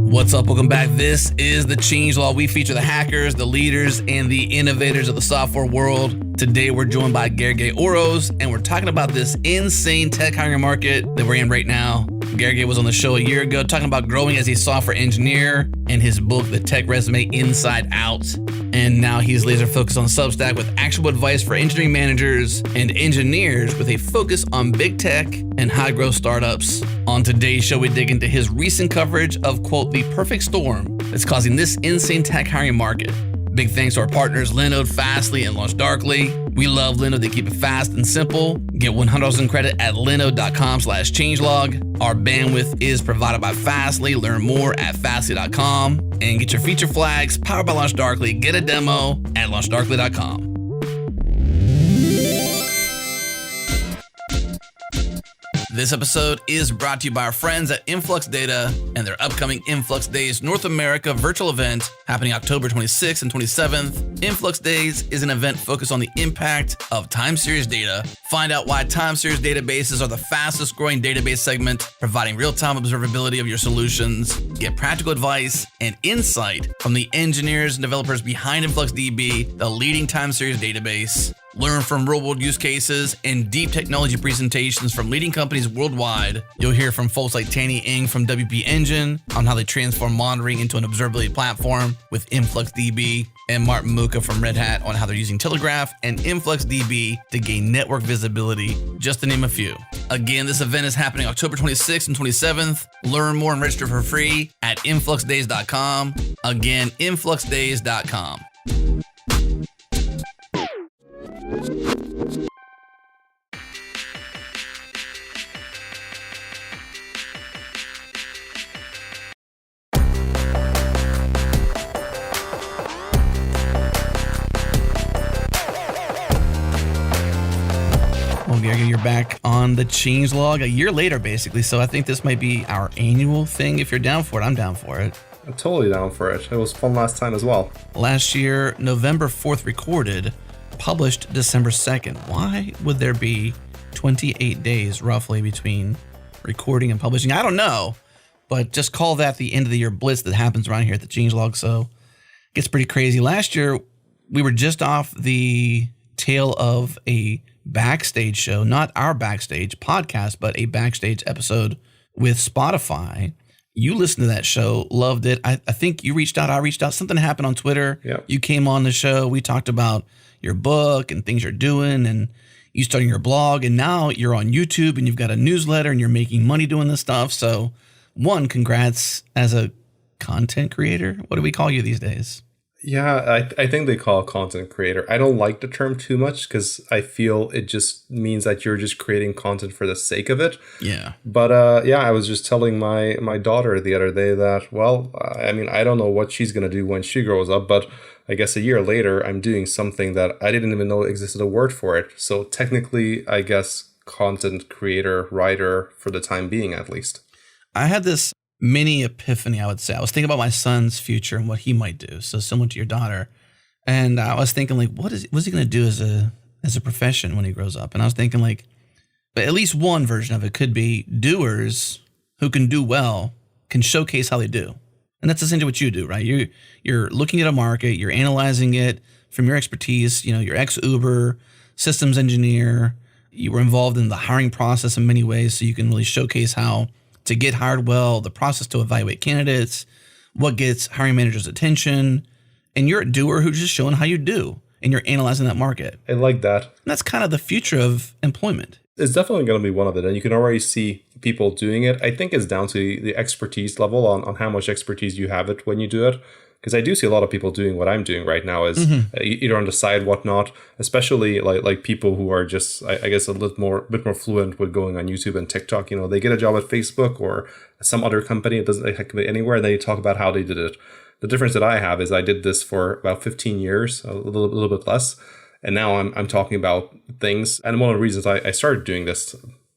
What's up? Welcome back. This is The Changelog. We feature the hackers, the leaders, and the innovators of the software world. Today, we're joined by Gergely Oros, and we're talking about this insane tech hiring market that we're in right now. Gergely was on the show a year ago talking about growing as a software engineer and his book, The Tech Resume Inside Out. And now he's laser focused on Substack with actionable advice for engineering managers and engineers with a focus on big tech and high growth startups. On today's show, we dig into his recent coverage of, quote, the perfect storm that's causing this insane tech hiring market. Big thanks to our partners, Linode, Fastly, and LaunchDarkly. We love Linode. They keep it fast and simple. Get 100% credit at linode.com/changelog. Our bandwidth is provided by Fastly. Learn more at fastly.com and get your feature flags powered by LaunchDarkly. Get a demo at launchdarkly.com. This episode is brought to you by our friends at Influx Data and their upcoming Influx Days North America virtual event happening October 26th and 27th. Influx Days is an event focused on the impact of time series data. Find out why time series databases are the fastest growing database segment, providing real-time observability of your solutions. Get practical advice and insight from the engineers and developers behind InfluxDB, the leading time series database. Learn from real-world use cases and deep technology presentations from leading companies worldwide. You'll hear from folks like Tanny Ng from WP Engine on how they transform monitoring into an observability platform with InfluxDB, and Martin Muka from Red Hat on how they're using Telegraph and InfluxDB to gain network visibility, just to name a few. Again, this event is happening October 26th and 27th. Learn more and register for free at influxdays.com. Again, influxdays.com. Well, Gergely, you're back on the Changelog a year later, basically. So I think this might be our annual thing. If you're down for it, I'm down for it. I'm totally down for it. It was fun last time as well. Last year, November 4th recorded, published December 2nd. Why would there be 28 days roughly between recording and publishing? I don't know, but just call that the end of the year blitz that happens around here at the Changelog. So it gets pretty crazy. Last year, we were just off the tail of a backstage show, not our backstage podcast, but a backstage episode with Spotify. You listened to that show, loved it. I think you reached out, I reached out. Something happened on Twitter. Yep. You came on the show. We talked about your book and things you're doing and you starting your blog. And now you're on YouTube and you've got a newsletter and you're making money doing this stuff. So one, congrats as a content creator. What do we call you these days? Yeah, I think they call it content creator. I don't like the term too much because I feel it just means that you're just creating content for the sake of it. Yeah. But yeah, I was just telling my daughter the other day that, well, I mean, I don't know what she's going to do when she grows up, but I guess a year later, I'm doing something that I didn't even know existed a word for it. So technically, I guess content creator, writer for the time being, at least. I had this mini epiphany, I would say. I was thinking about my son's future and what he might do. So similar to your daughter. And I was thinking like, what's he going to do as a profession when he grows up? And I was thinking like, but at least one version of it could be doers who can do well, can showcase how they do. And that's essentially what you do, right? You're looking at a market, you're analyzing it from your expertise. You know, you're ex-Uber, systems engineer. You were involved in the hiring process in many ways, so you can really showcase how to get hired well, the process to evaluate candidates, what gets hiring managers' attention. And you're a doer who's just showing how you do, and you're analyzing that market. I like that. And that's kind of the future of employment. It's definitely going to be one of it, and you can already see people doing it. I think it's down to the expertise level on how much expertise you have it when you do it. Because I do see a lot of people doing what I'm doing right now is either on the side, whatnot, especially like people who are just, I guess, a bit more fluent with going on YouTube and TikTok. You know, they get a job at Facebook or some other company. It doesn't be anywhere. They talk about how they did it. The difference that I have is I did this for about 15 years, a little bit less. And now I'm talking about things. And one of the reasons I started doing this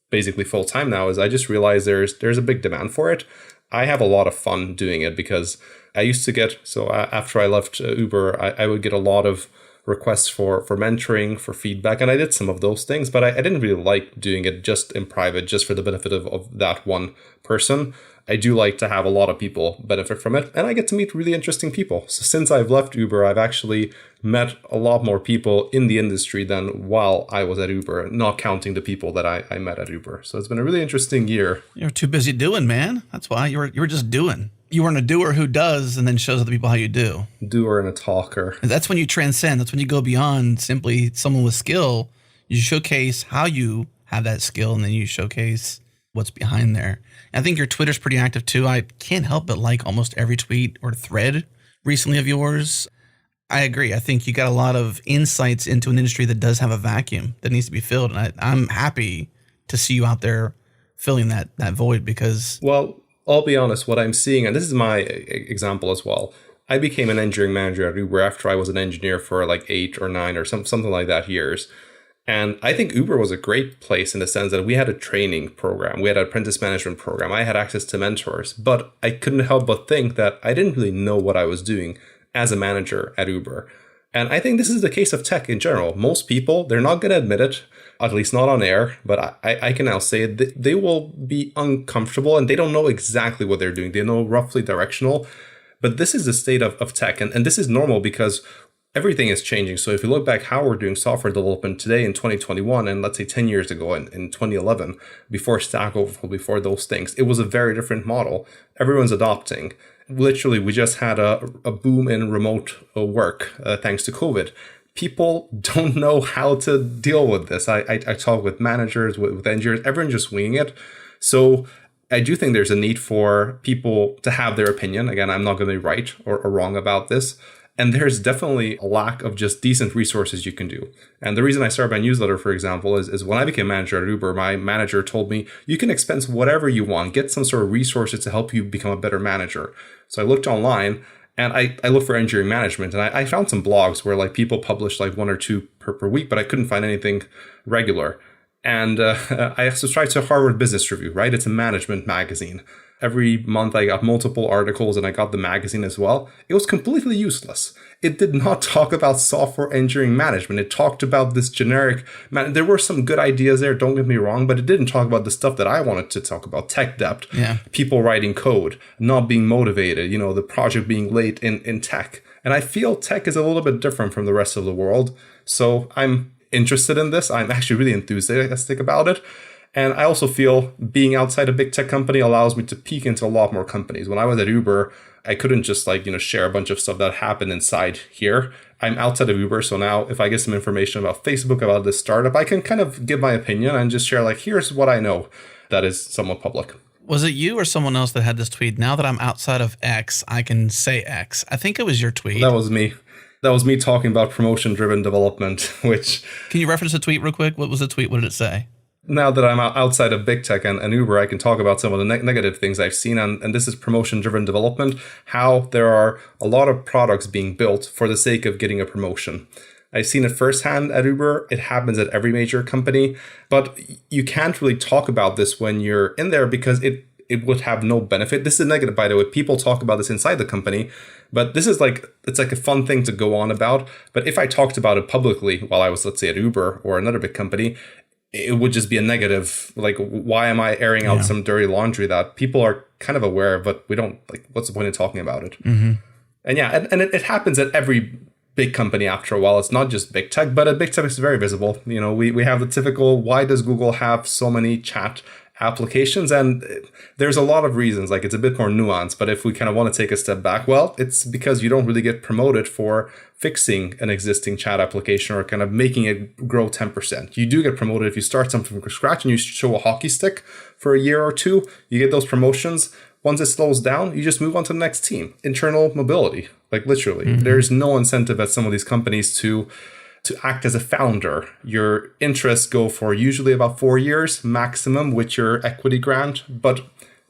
basically full time now is I just realized there's a big demand for it. I have a lot of fun doing it because I used to get, so after I left Uber, I would get a lot of requests for mentoring, for feedback, and I did some of those things, but I didn't really like doing it just in private, just for the benefit of that one person. I do like to have a lot of people benefit from it, and I get to meet really interesting people. So since I've left Uber, I've actually met a lot more people in the industry than while I was at Uber, not counting the people that I met at Uber. So it's been a really interesting year. You're too busy doing, man. That's why you were just doing. You weren't a doer who does and then shows other people how you do. Doer and a talker. And that's when you transcend. That's when you go beyond simply someone with skill. You showcase how you have that skill, and then you showcase what's behind there. And I think your Twitter's pretty active too. I can't help but like almost every tweet or thread recently of yours. I agree. I think you got a lot of insights into an industry that does have a vacuum that needs to be filled. And I'm happy to see you out there filling that void because... Well, I'll be honest, what I'm seeing, and this is my example as well, I became an engineering manager at Uber after I was an engineer for like 8 or 9 or something like that years. And I think Uber was a great place in the sense that we had a training program. We had an apprentice management program. I had access to mentors, but I couldn't help but think that I didn't really know what I was doing as a manager at Uber. And I think this is the case of tech in general. Most people, they're not going to admit it, at least not on air, but I can now say that they will be uncomfortable and they don't know exactly what they're doing. They know roughly directional, but this is the state of tech. And this is normal because everything is changing. So if you look back how we're doing software development today in 2021, and let's say 10 years ago in 2011, before Stack Overflow, before those things, it was a very different model. Everyone's adopting. Literally, we just had a boom in remote work thanks to COVID. People don't know how to deal with this. I talk with managers, with engineers, everyone just winging it. So I do think there's a need for people to have their opinion. Again, I'm not going to be right or wrong about this. And there's definitely a lack of just decent resources you can do. And the reason I started my newsletter, for example, is when I became manager at Uber, my manager told me, you can expense whatever you want, get some sort of resources to help you become a better manager. So I looked online and I looked for engineering management, and I found some blogs where like people published like 1 or 2 per week, but I couldn't find anything regular. And I subscribed to Harvard Business Review, right? It's a management magazine. Every month I got multiple articles and I got the magazine as well. It was completely useless. It did not talk about software engineering management. It talked about this generic, there were some good ideas there, don't get me wrong, but it didn't talk about the stuff that I wanted to talk about, tech debt, people writing code, not being motivated, the project being late in tech. And I feel tech is a little bit different from the rest of the world. So I'm interested in this. I'm actually really enthusiastic about it. And I also feel being outside a big tech company allows me to peek into a lot more companies. When I was at Uber, I couldn't just share a bunch of stuff that happened inside here. I'm outside of Uber. So now if I get some information about Facebook, about this startup, I can kind of give my opinion and just share here's what I know that is somewhat public. Was it you or someone else that had this tweet? Now that I'm outside of X, I can say X. I think it was your tweet. That was me. That was me talking about promotion-driven development, which... Can you reference the tweet real quick? What was the tweet? What did it say? Now that I'm outside of big tech and Uber, I can talk about some of the negative things I've seen. And this is promotion-driven development, how there are a lot of products being built for the sake of getting a promotion. I've seen it firsthand at Uber. It happens at every major company. But you can't really talk about this when you're in there because it would have no benefit. This is negative, by the way. People talk about this inside the company, but this is it's like a fun thing to go on about. But if I talked about it publicly while I was, let's say, at Uber or another big company, it would just be a negative. Why am I airing out some dirty laundry that people are kind of aware of, but we don't what's the point in talking about it? Mm-hmm. And it happens at every big company after a while. It's not just big tech, but at big tech it's very visible. We have the typical, why does Google have so many chat applications? And there's a lot of reasons, it's a bit more nuanced, but if we kind of want to take a step back, well, it's because you don't really get promoted for fixing an existing chat application or kind of making it grow 10%. You do get promoted if you start something from scratch and you show a hockey stick for a year or two, you get those promotions. Once it slows down, you just move on to the next team. Internal mobility, literally. Mm-hmm. There's no incentive at some of these companies to act as a founder. Your interests go for usually about 4 years maximum with your equity grant, but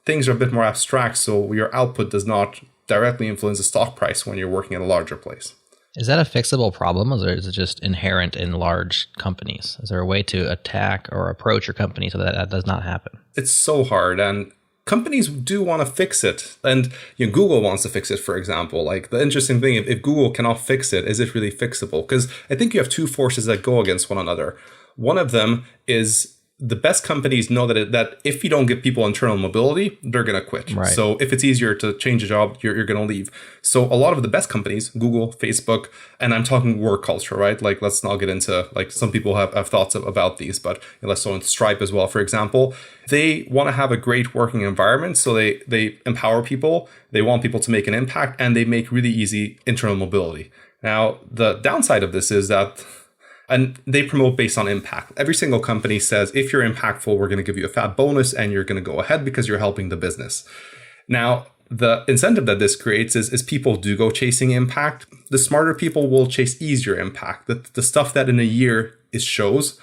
things are a bit more abstract, so your output does not directly influence the stock price when you're working at a larger place. Is that a fixable problem, or is it just inherent in large companies? Is there a way to attack or approach your company so that does not happen? It's so hard, and companies do want to fix it. And Google wants to fix it, for example. The interesting thing, if Google cannot fix it, is it really fixable? Because I think you have two forces that go against one another. One of them is the best companies know that if you don't give people internal mobility, they're going to quit. Right. So if it's easier to change a job, you're going to leave. So a lot of the best companies, Google, Facebook, and I'm talking work culture, right? Like, let's not get into, like, some people have thoughts about these, but let's go into Stripe as well, for example. They want to have a great working environment. So they empower people. They want people to make an impact, and they make really easy internal mobility. Now, the downside of this is that, and they promote based on impact. Every single company says, if you're impactful, we're going to give you a fat bonus and you're going to go ahead because you're helping the business. Now, the incentive that this creates is people do go chasing impact. The smarter people will chase easier impact, the stuff that in a year it shows.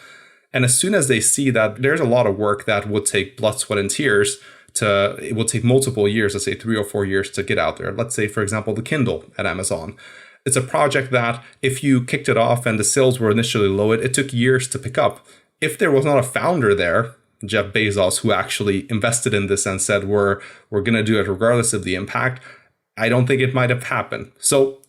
And as soon as they see that there's a lot of work that would take blood, sweat, and tears, it will take multiple years, let's say 3 or 4 years to get out there. Let's say, for example, the Kindle at Amazon. It's a project that if you kicked it off and the sales were initially low, it took years to pick up. If there was not a founder there, Jeff Bezos, who actually invested in this and said, we're going to do it regardless of the impact, I don't think it might have happened. So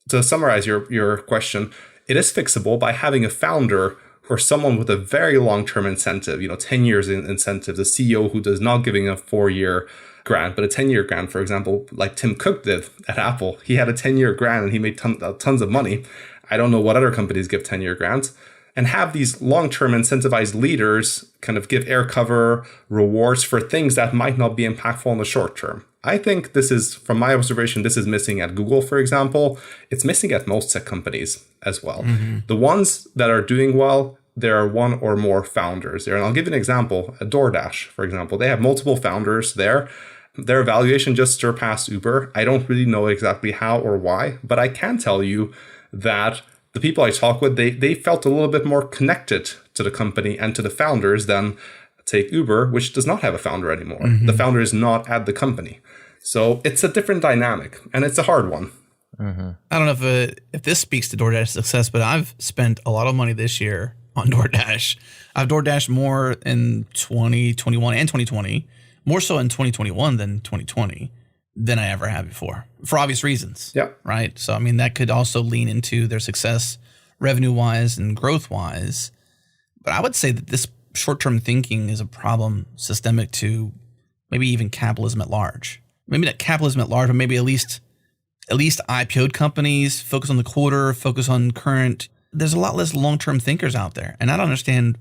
to summarize your question, it is fixable by having a founder or someone with a very long-term incentive, 10 years in incentive, the CEO who does not giving a 4-year grant, but a 10-year grant, for example, like Tim Cook did at Apple. He had a 10-year grant and he made tons of money. I don't know what other companies give 10-year grants. And have these long-term incentivized leaders kind of give air cover rewards for things that might not be impactful in the short term. I think this is, from my observation, this is missing at Google, for example. It's missing at most tech companies as well. Mm-hmm. The ones that are doing well, there are one or more founders there. And I'll give you an example. At DoorDash, for example, they have multiple founders there. Their valuation just surpassed Uber. I don't really know exactly how or why, but I can tell you that the people I talk with, they felt a little bit more connected to the company and to the founders than, take Uber, which does not have a founder anymore. Mm-hmm. The founder is not at the company. So it's a different dynamic, and it's a hard one. Mm-hmm. I don't know if this speaks to DoorDash's success, but I've spent a lot of money this year on DoorDash. I've DoorDashed more in 2021 and 2020. More so in 2021 than 2020 than I ever have before, for obvious reasons. Yeah. Right. So, I mean, that could also lean into their success revenue wise and growth wise. But I would say that this short-term thinking is a problem systemic to maybe even capitalism at large. Maybe not capitalism at large, but maybe at least IPO'd companies focus on the quarter, focus on current. There's a lot less long-term thinkers out there. And I don't understand.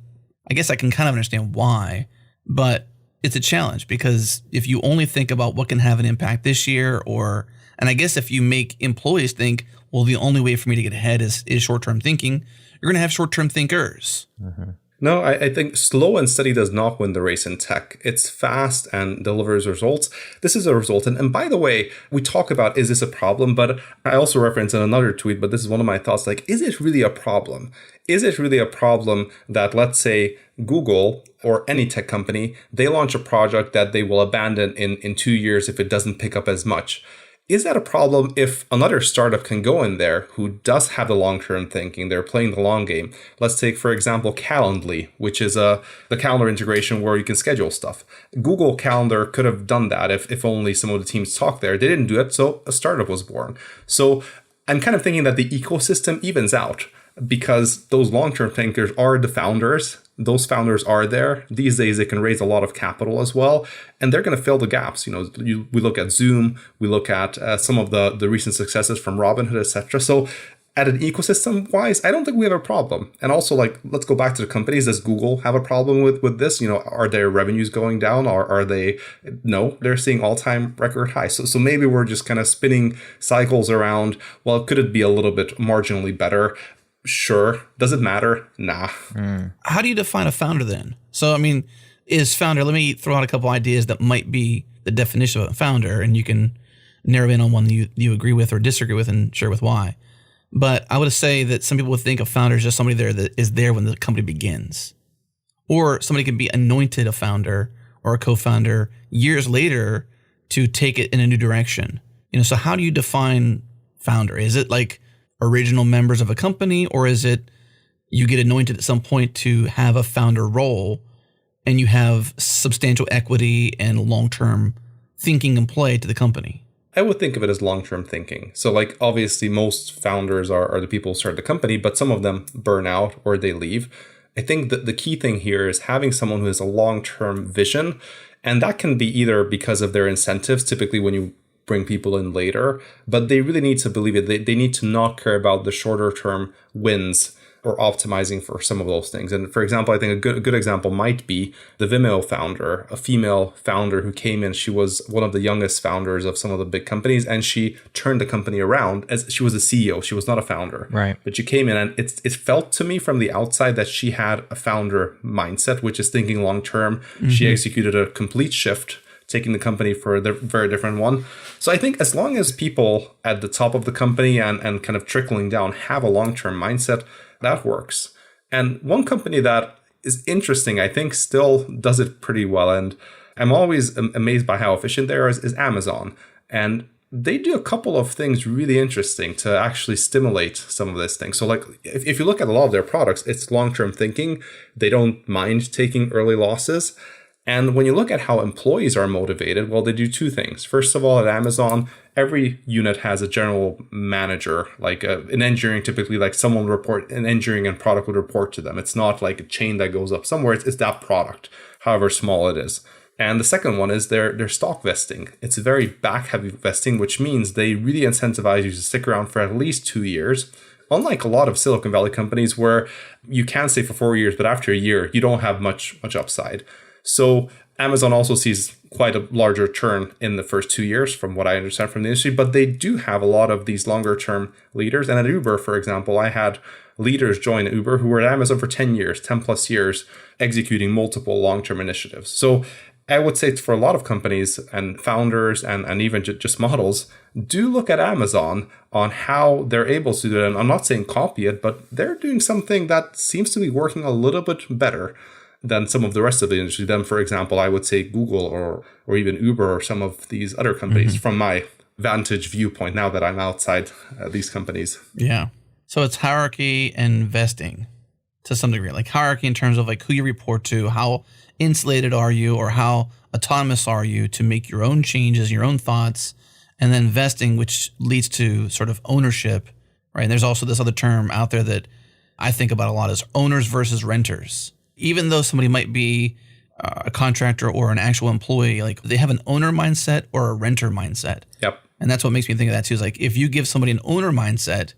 I guess I can kind of understand why, but it's a challenge because if you only think about what can have an impact this year, and I guess if you make employees think, well, the only way for me to get ahead is short-term thinking, you're going to have short-term thinkers. Mm-hmm. No, I think slow and steady does not win the race in tech. It's fast and delivers results. This is a result. And by the way, we talk about, is this a problem? But I also reference in another tweet, but this is one of my thoughts, like, is it really a problem? Is it really a problem that, let's say, Google or any tech company, they launch a project that they will abandon in 2 years if it doesn't pick up as much? Is that a problem if another startup can go in there who does have the long-term thinking, they're playing the long game? Let's take, for example, Calendly, which is the calendar integration where you can schedule stuff. Google Calendar could have done that if only some of the teams talked there. They didn't do it, so a startup was born. So I'm kind of thinking that the ecosystem evens out because those long-term thinkers are the founders. Those founders are there. These days, they can raise a lot of capital as well, and they're going to fill the gaps. We look at Zoom, we look at some of the recent successes from Robinhood, etc. So at an ecosystem wise, I don't think we have a problem. And also, like, let's go back to the companies. Does Google have a problem with this? Are their revenues going down, or are they? No, they're seeing all-time record highs. So maybe we're just kind of spinning cycles around. Well, could it be a little bit marginally better? Sure. Does it matter? Nah. How do you define a founder then? So, I mean, is founder, let me throw out a couple ideas that might be the definition of a founder, and you can narrow in on one that you agree with or disagree with and share with why. But I would say that some people would think a founder is just somebody there that is there when the company begins. Or somebody can be anointed a founder or a co-founder years later to take it in a new direction. So how do you define founder? Is it like original members of a company, or is it you get anointed at some point to have a founder role and you have substantial equity and long-term thinking and play to the company? I would think of it as long-term thinking. So, like, obviously most founders are the people who start the company, but some of them burn out or they leave. I think that the key thing here is having someone who has a long-term vision. And that can be either because of their incentives, typically when you bring people in later, but they really need to believe it. They need to not care about the shorter term wins or optimizing for some of those things. And for example, I think a good example might be the Vimeo founder, a female founder who came in. She was one of the youngest founders of some of the big companies, and she turned the company around as she was a CEO. She was not a founder, right? But she came in, and it felt to me from the outside that she had a founder mindset, which is thinking long term. Mm-hmm. She executed a complete shift, taking the company for a very different one. So I think as long as people at the top of the company and kind of trickling down have a long-term mindset, that works. And one company that is interesting, I think still does it pretty well, and I'm always amazed by how efficient they are, is Amazon. And they do a couple of things really interesting to actually stimulate some of this thing. So like if you look at a lot of their products, it's long-term thinking. They don't mind taking early losses. And when you look at how employees are motivated, well, they do two things. First of all, at Amazon, every unit has a general manager, like in engineering, typically like someone report in engineering and product would report to them. It's not like a chain that goes up somewhere. It's that product, however small it is. And the second one is their stock vesting. It's a very back-heavy vesting, which means they really incentivize you to stick around for at least 2 years. Unlike a lot of Silicon Valley companies where you can stay for 4 years, but after a year, you don't have much upside. So Amazon also sees quite a larger churn in the first 2 years, from what I understand from the industry, but they do have a lot of these longer term leaders. And at Uber, for example, I had leaders join Uber who were at Amazon for 10 plus years, executing multiple long-term initiatives. So I would say for a lot of companies and founders and even just models, do look at Amazon on how they're able to do it. And I'm not saying copy it, but they're doing something that seems to be working a little bit better than some of the rest of the industry. Then, for example, I would say Google or even Uber or some of these other companies from my vantage viewpoint now that I'm outside these companies. Yeah. So it's hierarchy and vesting to some degree, like hierarchy in terms of like who you report to, how insulated are you, or how autonomous are you to make your own changes, your own thoughts, and then vesting, which leads to sort of ownership, right? And there's also this other term out there that I think about a lot is owners versus renters. Even though somebody might be a contractor or an actual employee, like they have an owner mindset or a renter mindset. Yep. And that's what makes me think of that too, is like if you give somebody an owner mindset,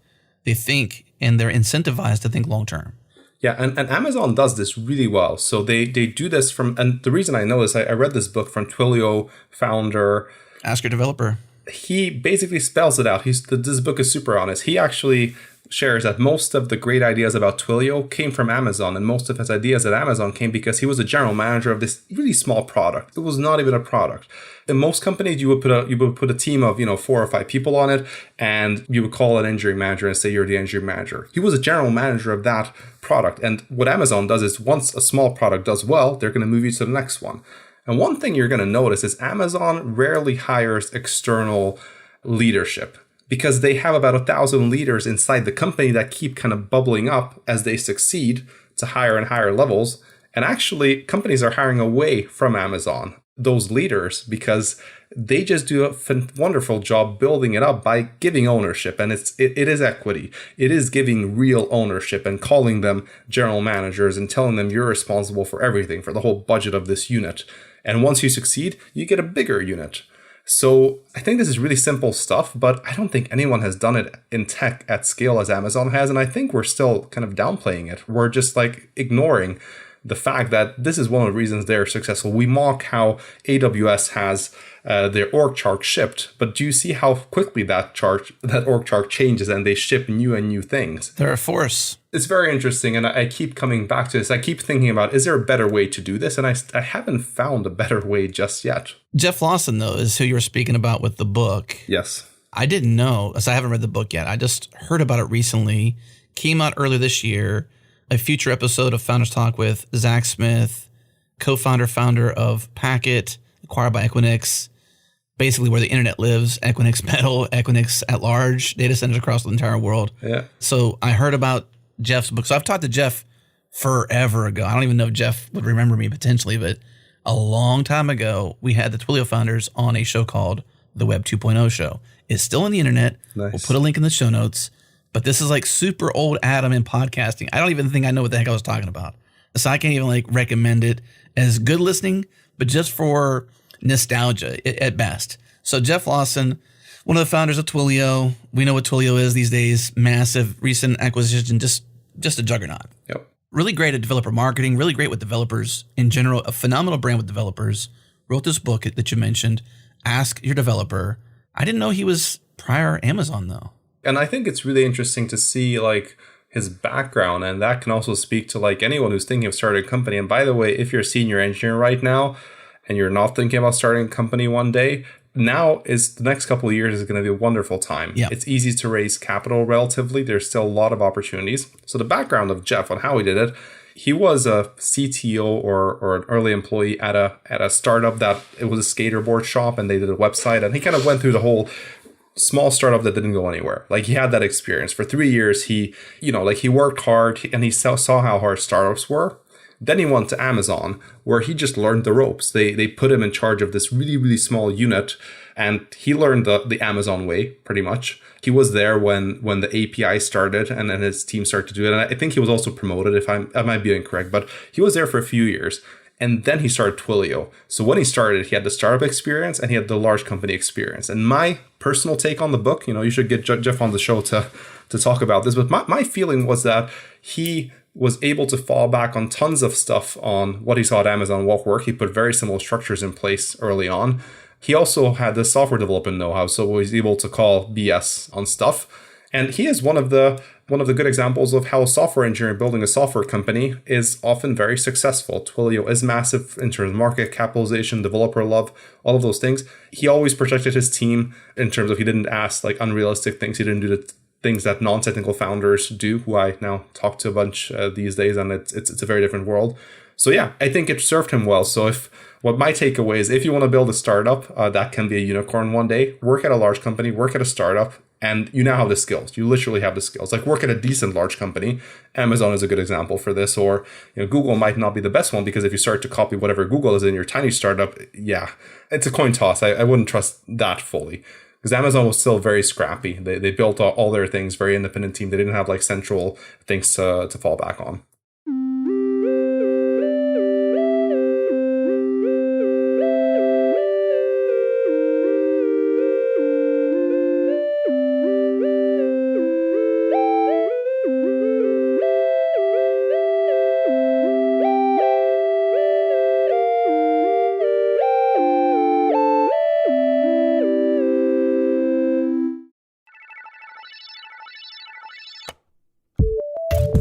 they think and they're incentivized to think long-term. Yeah, and Amazon does this really well. So they do this and the reason I know this, I read this book from Twilio founder. Ask Your Developer. He basically spells it out. This book is super honest. He actually shares that most of the great ideas about Twilio came from Amazon, and most of his ideas at Amazon came because he was a general manager of this really small product. It was not even a product. In most companies, you would put a team of 4 or 5 people on it, and you would call an engineering manager and say you're the engineering manager. He was a general manager of that product, and what Amazon does is once a small product does well, they're going to move you to the next one. And one thing you're going to notice is Amazon rarely hires external leadership, because they have about 1,000 leaders inside the company that keep kind of bubbling up as they succeed to higher and higher levels. And actually, companies are hiring away from Amazon, those leaders, because they just do a wonderful job building it up by giving ownership. And it is equity. It is giving real ownership and calling them general managers and telling them you're responsible for everything, for the whole budget of this unit. And once you succeed, you get a bigger unit. So I think this is really simple stuff, but I don't think anyone has done it in tech at scale as Amazon has. And I think we're still kind of downplaying it. We're just like ignoring the fact that this is one of the reasons they're successful. We mock how AWS has their org chart shipped, but do you see how quickly that org chart changes and they ship new things? They're a force. It's very interesting, and I keep coming back to this. I keep thinking about, is there a better way to do this? And I haven't found a better way just yet. Jeff Lawson, though, is who you were speaking about with the book. Yes. I didn't know, as I haven't read the book yet. I just heard about it recently. Came out earlier this year. A future episode of Founders Talk with Zach Smith, founder of Packet, acquired by Equinix, basically where the internet lives, Equinix Metal, Equinix at large, data centers across the entire world. Yeah. So I heard about Jeff's book. So I've talked to Jeff forever ago. I don't even know if Jeff would remember me potentially, but a long time ago, we had the Twilio founders on a show called The Web 2.0 Show. It's still on the internet. Nice. We'll put a link in the show notes. But this is like super old Adam in podcasting. I don't even think I know what the heck I was talking about. So I can't even like recommend it as good listening, but just for nostalgia at best. So Jeff Lawson, one of the founders of Twilio. We know what Twilio is these days. Massive recent acquisition, just a juggernaut. Yep. Really great at developer marketing, really great with developers in general, a phenomenal brand with developers. Wrote this book that you mentioned, Ask Your Developer. I didn't know he was prior Amazon though. And I think it's really interesting to see like his background, and that can also speak to like anyone who's thinking of starting a company. And by the way, if you're a senior engineer right now and you're not thinking about starting a company one day, now is the next couple of years is going to be a wonderful time. Yeah. It's easy to raise capital relatively. There's still a lot of opportunities. So the background of Jeff on how he did it, he was a CTO or an early employee at a startup that it was a skaterboard shop, and they did a website, and he kind of went through the whole small startup that didn't go anywhere. Like he had that experience for 3 years. He worked hard and he saw how hard startups were. Then he went to Amazon, where he just learned the ropes. They put him in charge of this really, really small unit, and he learned the Amazon way, pretty much. He was there when the API started, and then his team started to do it. And I think he was also promoted, I might be incorrect, but he was there for a few years. And then he started Twilio. So when he started, he had the startup experience and he had the large company experience. And my personal take on the book, you should get Jeff on the show to talk about this. But my feeling was that he was able to fall back on tons of stuff on what he saw at Amazon, what worked. He put very similar structures in place early on. He also had the software development know-how, so he was able to call BS on stuff. And he is one of the good examples of how software engineering, building a software company, is often very successful. Twilio is massive in terms of market capitalization, developer love, all of those things. He always protected his team in terms of he didn't ask like unrealistic things. He didn't do the things that non-technical founders do, who I now talk to a bunch these days, and it's a very different world. So yeah, I think it served him well. So what my takeaway is, if you want to build a startup that can be a unicorn one day, work at a large company, work at a startup, and you now have the skills. You literally have the skills. Like work at a decent large company. Amazon is a good example for this. Or Google might not be the best one, because if you start to copy whatever Google is in your tiny startup, yeah, it's a coin toss. I wouldn't trust that fully, because Amazon was still very scrappy. They built all their things, very independent team. They didn't have like central things to fall back on.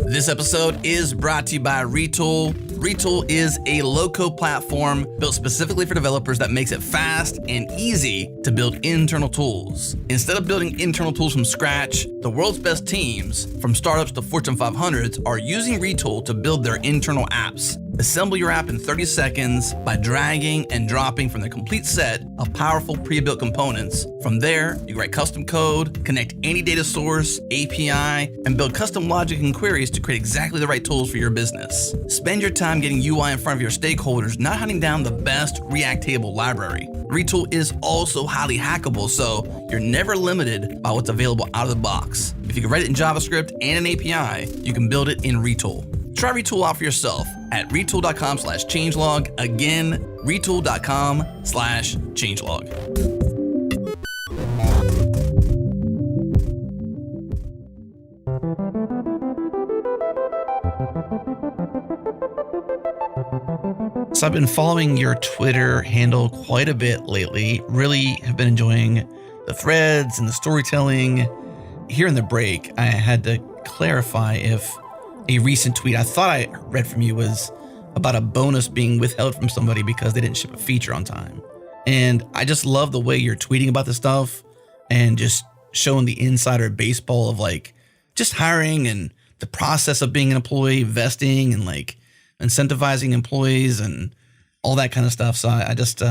This episode is brought to you by Retool. Retool is a low-code platform built specifically for developers that makes it fast and easy to build internal tools. Instead of building internal tools from scratch, the world's best teams, from startups to Fortune 500s, are using Retool to build their internal apps. Assemble your app in 30 seconds by dragging and dropping from the complete set of powerful pre-built components. From there, you write custom code, connect any data source, API, and build custom logic and queries to create exactly the right tools for your business. Spend your time getting UI in front of your stakeholders, not hunting down the best React table library. Retool is also highly hackable, so you're never limited by what's available out of the box. If you can write it in JavaScript and an API, you can build it in Retool. Try Retool out for yourself at retool.com/changelog. Again, retool.com/changelog. So I've been following your Twitter handle quite a bit lately. Really have been enjoying the threads and the storytelling. Here in the break, I had to clarify if a recent tweet I thought I read from you was about a bonus being withheld from somebody because they didn't ship a feature on time. And I just love the way you're tweeting about this stuff and just showing the insider baseball of like just hiring and the process of being an employee, vesting and like incentivizing employees and all that kind of stuff. So I just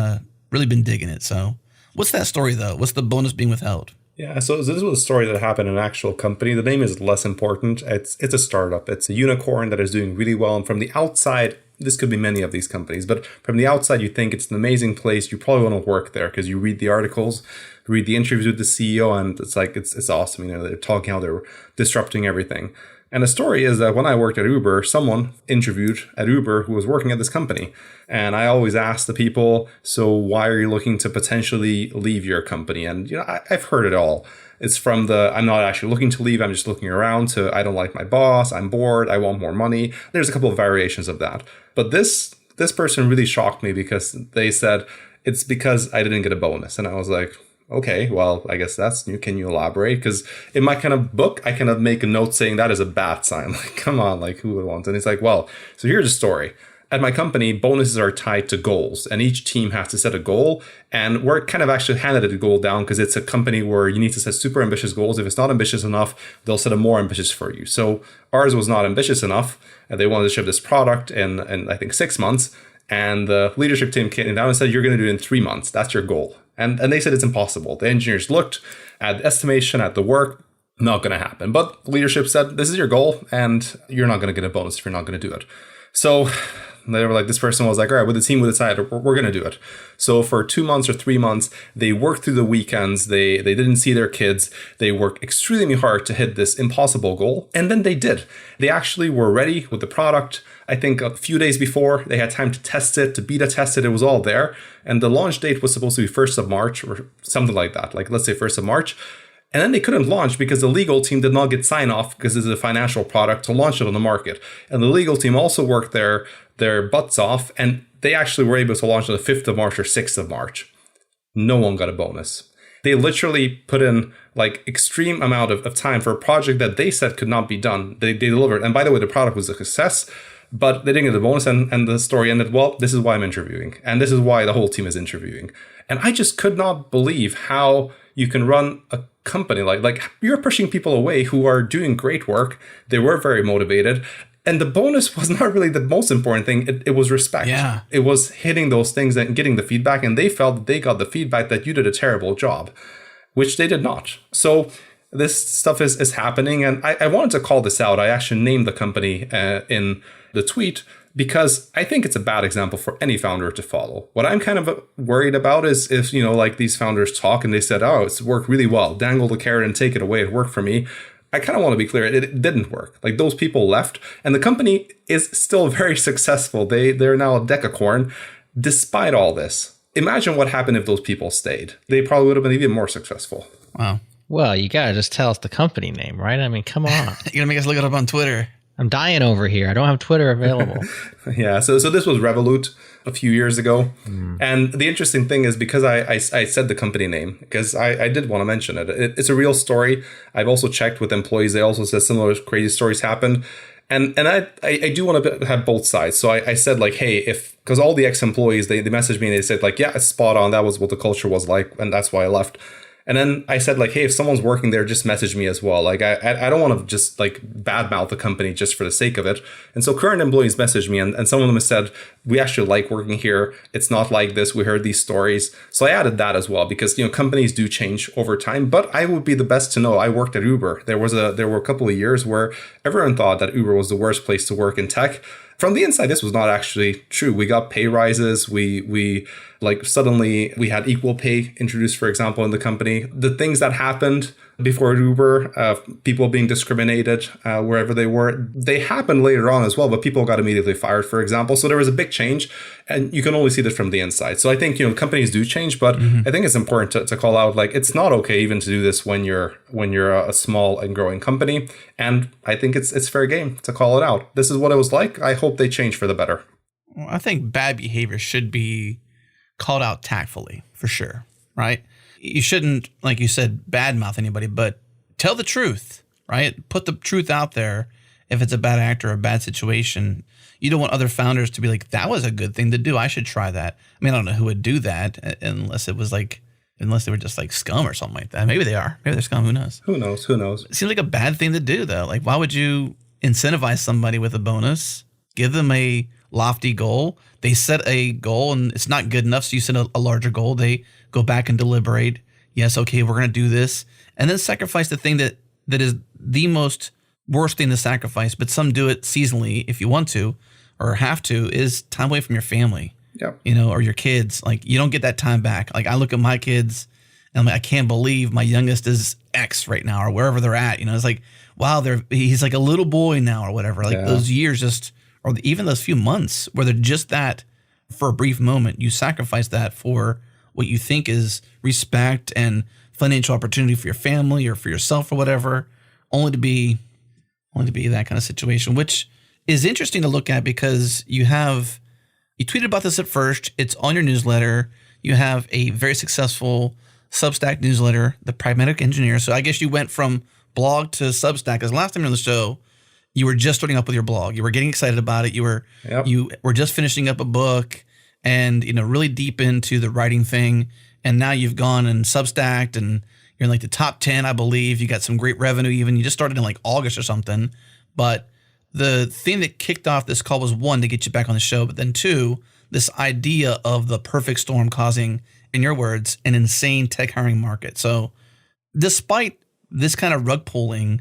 really been digging it. So what's that story though? What's the bonus being withheld? Yeah, so this was a story that happened in an actual company. The name is less important. It's a startup. It's a unicorn that is doing really well. And from the outside, this could be many of these companies, but from the outside, you think it's an amazing place. You probably want to work there because you read the articles, read the interviews with the CEO, and it's like, it's awesome. They're talking how they're disrupting everything. And the story is that when I worked at Uber, someone interviewed at Uber who was working at this company. And I always ask the people, so why are you looking to potentially leave your company? And, I've heard it all. It's from I'm not actually looking to leave, I'm just looking around, to I don't like my boss, I'm bored, I want more money. There's a couple of variations of that. But this person really shocked me because they said, it's because I didn't get a bonus. And I was like, okay, well, I guess that's new. Can you elaborate? Because in my kind of book, I kind of make a note saying that is a bad sign. Like, come on, like who would want? And it's like, well, so here's a story. At my company, bonuses are tied to goals, and each team has to set a goal. And we're kind of actually handed a goal down because it's a company where you need to set super ambitious goals. If it's not ambitious enough, they'll set a more ambitious for you. So ours was not ambitious enough, and they wanted to ship this product in I think 6 months. And the leadership team came down and said, you're going to do it in 3 months. That's your goal. And they said it's impossible. The engineers looked at the estimation, at the work, not going to happen. But leadership said, this is your goal, and you're not going to get a bonus if you're not going to do it. So they were like, this person was like, all right, with the team, we decided we're going to do it. So for 2 months or 3 months, they worked through the weekends. They didn't see their kids. They worked extremely hard to hit this impossible goal. And then they did. They actually were ready with the product. I think a few days before, they had time to test it, to beta test it. It was all there. And the launch date was supposed to be 1st of March or something like that. Like, let's say 1st of March. And then they couldn't launch because the legal team did not get sign off, because this is a financial product, to launch it on the market. And the legal team also worked their butts off, and they actually were able to launch on the 5th of March or 6th of March. No one got a bonus. They literally put in like extreme amount of time for a project that they said could not be done. They delivered. And by the way, the product was a success, but they didn't get the bonus. And the story ended, well, this is why I'm interviewing. And this is why the whole team is interviewing. And I just could not believe how you can run a company like you're pushing people away who are doing great work. They were very motivated. And the bonus was not really the most important thing. It was respect. Yeah. It was hitting those things and getting the feedback. And they felt that they got the feedback that you did a terrible job, which they did not. So this stuff is happening. And I wanted to call this out. I actually named the company in the tweet because I think it's a bad example for any founder to follow. What I'm kind of worried about is if, like these founders talk and they said, oh, it's worked really well. Dangle the carrot and take it away. It worked for me. I kind of want to be clear. It didn't work. Like, those people left, and the company is still very successful. They're now a decacorn despite all this. Imagine what happened if those people stayed. They probably would have been even more successful. Wow. Well, you got to just tell us the company name, right? I mean, come on. You're going to make us look it up on Twitter. I'm dying over here. I don't have Twitter available. Yeah, so this was Revolut a few years ago. And the interesting thing is, because I said the company name, because I did want to mention it. It's a real story. I've also checked with employees. They also said similar crazy stories happened. And I do want to have both sides. So I said, like, hey, because all the ex-employees, they messaged me and they said, like, yeah, it's spot on. That was what the culture was like. And that's why I left. And then I said, like, hey, if someone's working there, just message me as well. Like, I don't want to just like badmouth the company just for the sake of it. And so current employees messaged me, and some of them have said, we actually like working here. It's not like this. We heard these stories. So I added that as well, because, companies do change over time. But I would be the best to know. I worked at Uber. There were a couple of years where everyone thought that Uber was the worst place to work in tech. From the inside, this was not actually true. We got pay rises. We suddenly we had equal pay introduced, for example, in the company. The things that happened before Uber, people being discriminated wherever they were, they happened later on as well, but people got immediately fired, for example. So there was a big change, and you can only see this from the inside. So I think, companies do change, but I think it's important to call out, like, it's not okay even to do this when you're a small and growing company. And I think it's fair game to call it out. This is what it was like. I hope they change for the better. Well, I think bad behavior should be called out tactfully, for sure, right? You shouldn't, like you said, badmouth anybody, but tell the truth, right? Put the truth out there. If it's a bad act or a bad situation, you don't want other founders to be like, that was a good thing to do. I should try that. I mean, I don't know who would do that unless they were just like scum or something like that. Maybe they are. Maybe they're scum. Who knows? Who knows? It seems like a bad thing to do, though. Like, why would you incentivize somebody with a bonus? Give them a lofty goal. They set a goal and it's not good enough, so you set a larger goal. They go back and deliberate. Yes, okay, we're going to do this. And then sacrifice the thing that is the most worst thing to sacrifice, but some do it seasonally if you want to or have to, is time away from your family. Yeah. Or your kids. Like, you don't get that time back. Like, I look at my kids And I'm like, I can't believe my youngest is X right now or wherever they're at. It's like, wow, he's like a little boy now or whatever. Like those years or even those few months where they're just that for a brief moment, you sacrifice that for what you think is respect and financial opportunity for your family or for yourself or whatever, only to be that kind of situation, which is interesting to look at because you tweeted about this at first. It's on your newsletter. You have a very successful Substack newsletter, The Pragmatic Engineer. So I guess you went from blog to Substack. Because last time you were on the show, you were just starting up with your blog. You were getting excited about it. You were just finishing up a book and really deep into the writing thing. And now you've gone and Substacked and you're in like the top 10, I believe. You got some great revenue even. You just started in like August or something. But the thing that kicked off this call was one, to get you back on the show, but then two, this idea of the perfect storm causing, in your words, an insane tech hiring market. So despite this kind of rug pulling,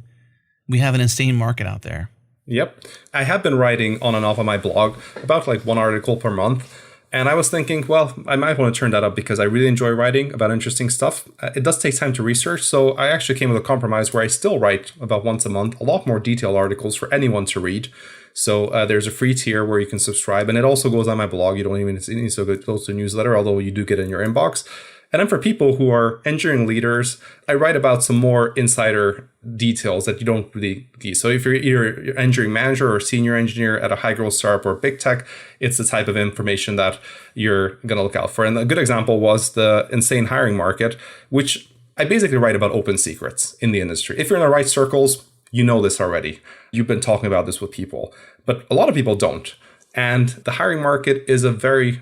we have an insane market out there. Yep. I have been writing on and off on my blog about like one article per month. And I was thinking, well, I might want to turn that up because I really enjoy writing about interesting stuff. It does take time to research. So I actually came with a compromise where I still write about once a month, a lot more detailed articles for anyone to read. So there's a free tier where you can subscribe. And it also goes on my blog. You don't even need to go to the newsletter, although you do get it in your inbox. And then for people who are engineering leaders, I write about some more insider details that you don't really get. So if you're either an engineering manager or senior engineer at a high growth startup or big tech, it's the type of information that you're going to look out for. And a good example was the insane hiring market, which I basically write about open secrets in the industry. If you're in the right circles, you know this already. You've been talking about this with people, but a lot of people don't. And the hiring market is a very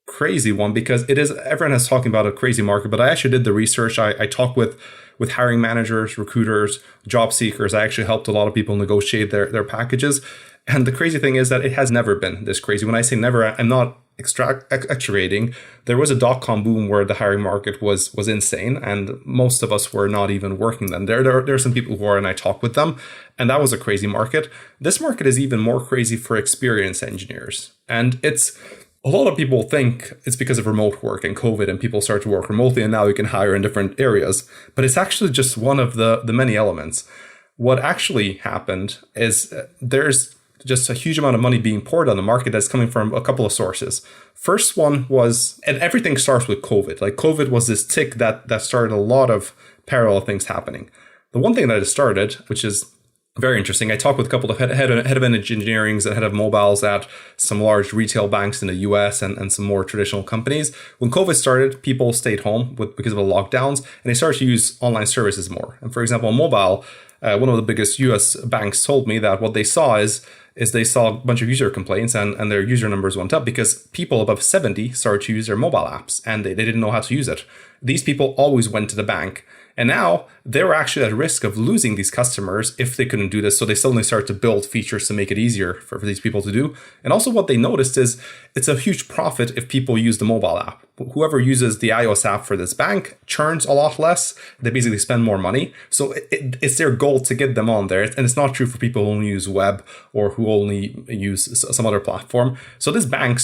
crazy one because everyone is talking about a crazy market, but I actually did the research. I talked with hiring managers, recruiters, job seekers. I actually helped a lot of people negotiate their packages. And the crazy thing is that it has never been this crazy. When I say never, I'm not exaggerating. There was a dot-com boom where the hiring market was insane, and most of us were not even working then. There are some people who are, and I talked with them, and that was a crazy market. This market is even more crazy for experienced engineers. And a lot of people think it's because of remote work and COVID and people start to work remotely and now you can hire in different areas. But it's actually just one of the many elements. What actually happened is there's just a huge amount of money being poured on the market that's coming from a couple of sources. First one was, and everything starts with COVID. Like COVID was this tick that started a lot of parallel things happening. The one thing that it started, which is very interesting. I talked with a couple of head of engineering and head of mobiles at some large retail banks in the US and some more traditional companies. When COVID started, people stayed home because of the lockdowns and they started to use online services more. And for example, on mobile, one of the biggest US banks told me that what they saw is they saw a bunch of user complaints and their user numbers went up because people above 70 started to use their mobile apps and they didn't know how to use it. These people always went to the bank. And now they were actually at risk of losing these customers if they couldn't do this. So they suddenly start to build features to make it easier for these people to do. And also what they noticed is it's a huge profit if people use the mobile app. Whoever uses the iOS app for this bank churns a lot less. They basically spend more money. So it's their goal to get them on there. And it's not true for people who only use web or who only use some other platform. So this bank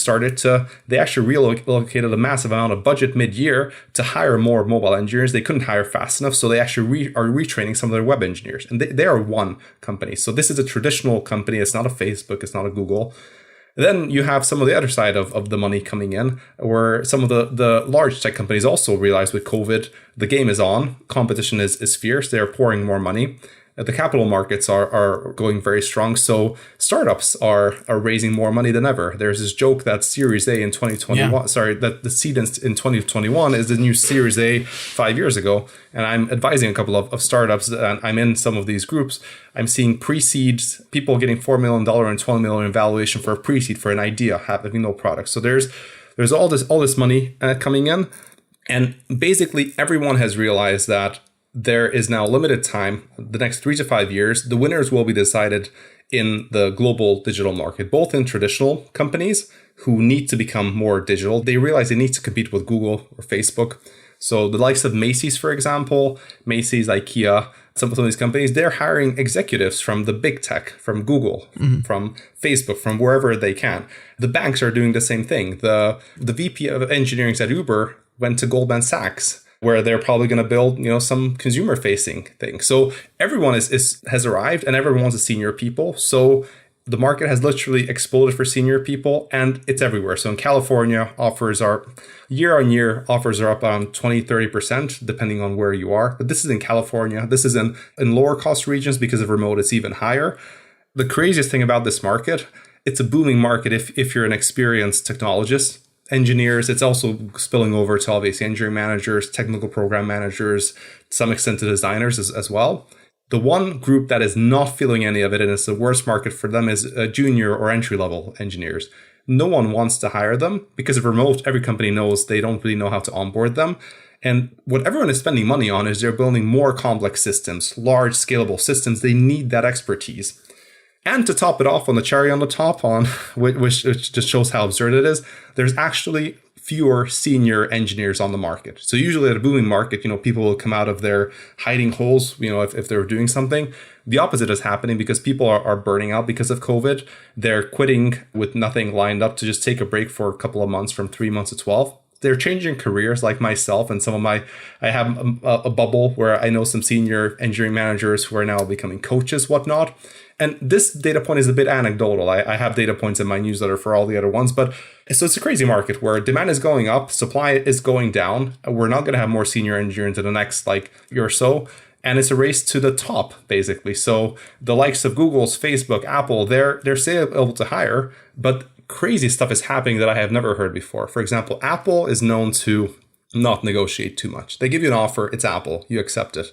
they actually relocated a massive amount of budget mid-year to hire more mobile engineers. They couldn't hire fast enough. So they actually are retraining some of their web engineers. And they are one company. So this is a traditional company. It's not a Facebook. It's not a Google. Then you have some of the other side of the money coming in, where some of the large tech companies also realize with COVID, the game is on, competition is fierce, they're pouring more money. The capital markets are going very strong. So startups are raising more money than ever. There's this joke that Series A in 2021, that the seed in 2021 is the new Series A 5 years ago. And I'm advising a couple of startups, and I'm in some of these groups. I'm seeing pre-seed people getting $4 million and $20 million valuation for a pre-seed for an idea, having no product. So there's all this money coming in. And basically everyone has realized that there is now limited time, the next 3 to 5 years. The winners will be decided in the global digital market, both in traditional companies who need to become more digital. They realize they need to compete with Google or Facebook. So the likes of Macy's, for example, Macy's, IKEA, some of these companies, they're hiring executives from the big tech, from Google, from Facebook, from wherever they can. The banks are doing the same thing. The VP of engineering at Uber went to Goldman Sachs where they're probably going to build, some consumer facing thing. So everyone has arrived and everyone wants a senior people. So the market has literally exploded for senior people and it's everywhere. So in California, offers are year on year, offers are up on 20-30%, depending on where you are. But this is in California. This is in lower cost regions because of remote, it's even higher. The craziest thing about this market, it's a booming market if you're an experienced technologist, engineers. It's also spilling over to obviously engineering managers, technical program managers, to some extent to designers as well. The one group that is not feeling any of it, and it's the worst market for them, is junior or entry-level engineers. No one wants to hire them because of remote. Every company knows they don't really know how to onboard them. And what everyone is spending money on is they're building more complex systems, large scalable systems. They need that expertise. And to top it off, on the cherry on the top, which just shows how absurd it is, there's actually fewer senior engineers on the market. So usually at a booming market, people will come out of their hiding holes, if they're doing something. The opposite is happening because people are burning out because of COVID. They're quitting with nothing lined up to just take a break for a couple of months, from 3 months to 12. They're changing careers like myself and I have a bubble where I know some senior engineering managers who are now becoming coaches, whatnot. And this data point is a bit anecdotal. I have data points in my newsletter for all the other ones, but so it's a crazy market where demand is going up, supply is going down. We're not going to have more senior engineers in the next year or so. And it's a race to the top, basically. So the likes of Google's, Facebook, Apple, they're still able to hire, but crazy stuff is happening that I have never heard before. For example, Apple is known to not negotiate too much. They give you an offer, it's Apple, you accept it.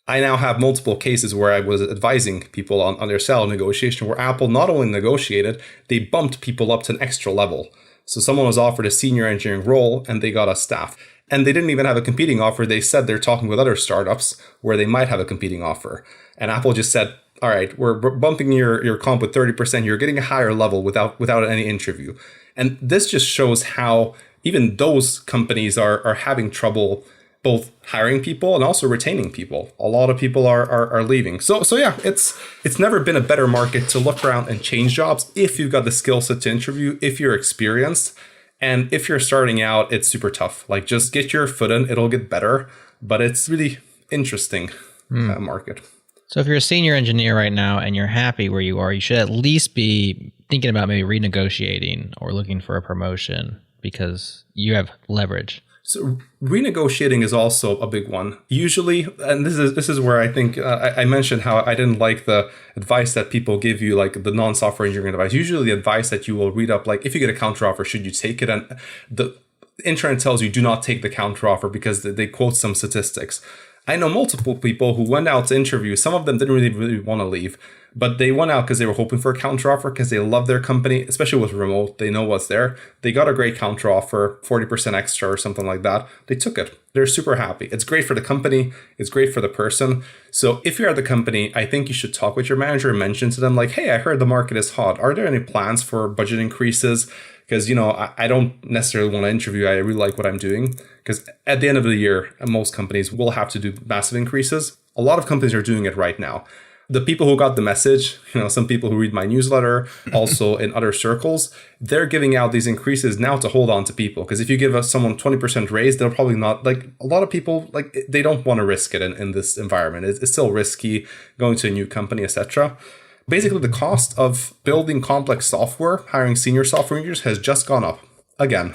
I now have multiple cases where I was advising people on their salary negotiation where Apple not only negotiated, they bumped people up to an extra level. So someone was offered a senior engineering role and they got a staff. And they didn't even have a competing offer. They said they're talking with other startups where they might have a competing offer. And Apple just said, all right, we're bumping your comp with 30%. You're getting a higher level without any interview. And this just shows how even those companies are having trouble both hiring people and also retaining people. A lot of people are leaving. So yeah, it's never been a better market to look around and change jobs if you've got the skill set to interview, if you're experienced. And if you're starting out, it's super tough. Just get your foot in, it'll get better. But it's really interesting market. So if you're a senior engineer right now and you're happy where you are, you should at least be thinking about maybe renegotiating or looking for a promotion because you have leverage. So renegotiating is also a big one. Usually, and this is where I think I mentioned how I didn't like the advice that people give you, the non-software engineering advice. Usually the advice that you will read up, if you get a counteroffer, should you take it? And the internet tells you do not take the counteroffer because they quote some statistics. I know multiple people who went out to interview. Some of them didn't really want to leave, but they went out because they were hoping for a counteroffer because they love their company, especially with remote. They know what's there. They got a great counteroffer, 40% extra or something like that. They took it. They're super happy. It's great for the company. It's great for the person. So if you're at the company, I think you should talk with your manager and mention to them hey, I heard the market is hot. Are there any plans for budget increases? Because, I don't necessarily want to interview. I really like what I'm doing. Because at the end of the year, most companies will have to do massive increases. A lot of companies are doing it right now. The people who got the message, some people who read my newsletter, also in other circles, they're giving out these increases now to hold on to people. Because if you give someone 20% raise, they'll probably not, a lot of people, they don't want to risk it in this environment. It's still risky going to a new company, etc. Basically, the cost of building complex software, hiring senior software engineers has just gone up again.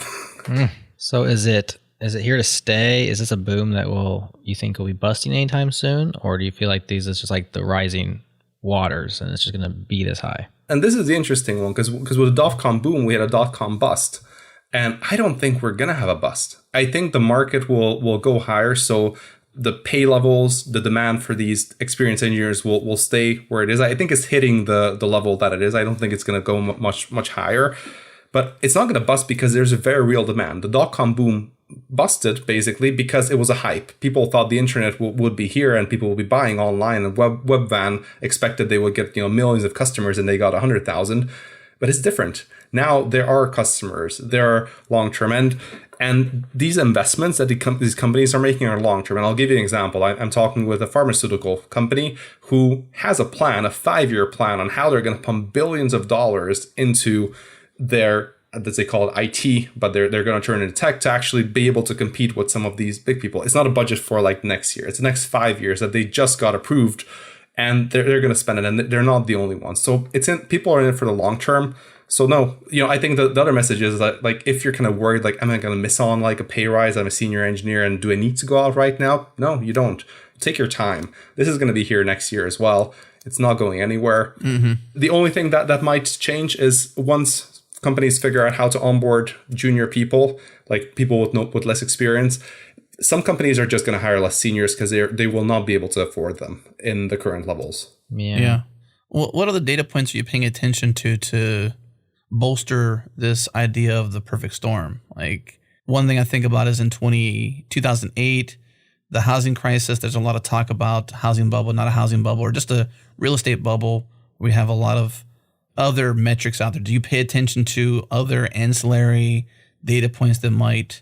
So is it here to stay? Is this a boom that you think will be busting anytime soon? Or do you feel like these is just the rising waters and it's just going to be this high? And this is the interesting one because with the dot-com boom, we had a dot-com bust. And I don't think we're going to have a bust. I think the market will go higher. So the pay levels, the demand for these experienced engineers will stay where it is. I think it's hitting the level that it is. I don't think it's going to go much higher. But it's not going to bust because there's a very real demand. The dot-com boom busted basically because it was a hype. People thought the internet would be here and people will be buying online. And Webvan expected they would get millions of customers and they got 100,000. But it's different. Now there are customers, there are long-term, and these investments that these companies are making are long-term. And I'll give you an example. I'm talking with a pharmaceutical company who has a 5-year plan on how they're going to pump billions of dollars into their that they call it IT, but they're going to turn into tech to actually be able to compete with some of these big people. It's not a budget for like next year. It's the next 5 years that they just got approved, and they're going to spend it, and they're not the only ones. So people are in it for the long term. So no, I think the other message is that, like, if you're kind of worried, like, am I going to miss on like a pay rise? I'm a senior engineer, and do I need to go out right now? No, you don't. Take your time. This is going to be here next year as well. It's not going anywhere. Mm-hmm. The only thing that might change is once companies figure out how to onboard junior people, like people with less experience, some companies are just going to hire less seniors because they will not be able to afford them in the current levels. Yeah. Well, what are the data points are you paying attention to bolster this idea of the perfect storm? Like, one thing I think about is in 2008, the housing crisis. There's a lot of talk about housing bubble, not a housing bubble, or just a real estate bubble. We have a lot of other metrics out there. Do you pay attention to other ancillary data points that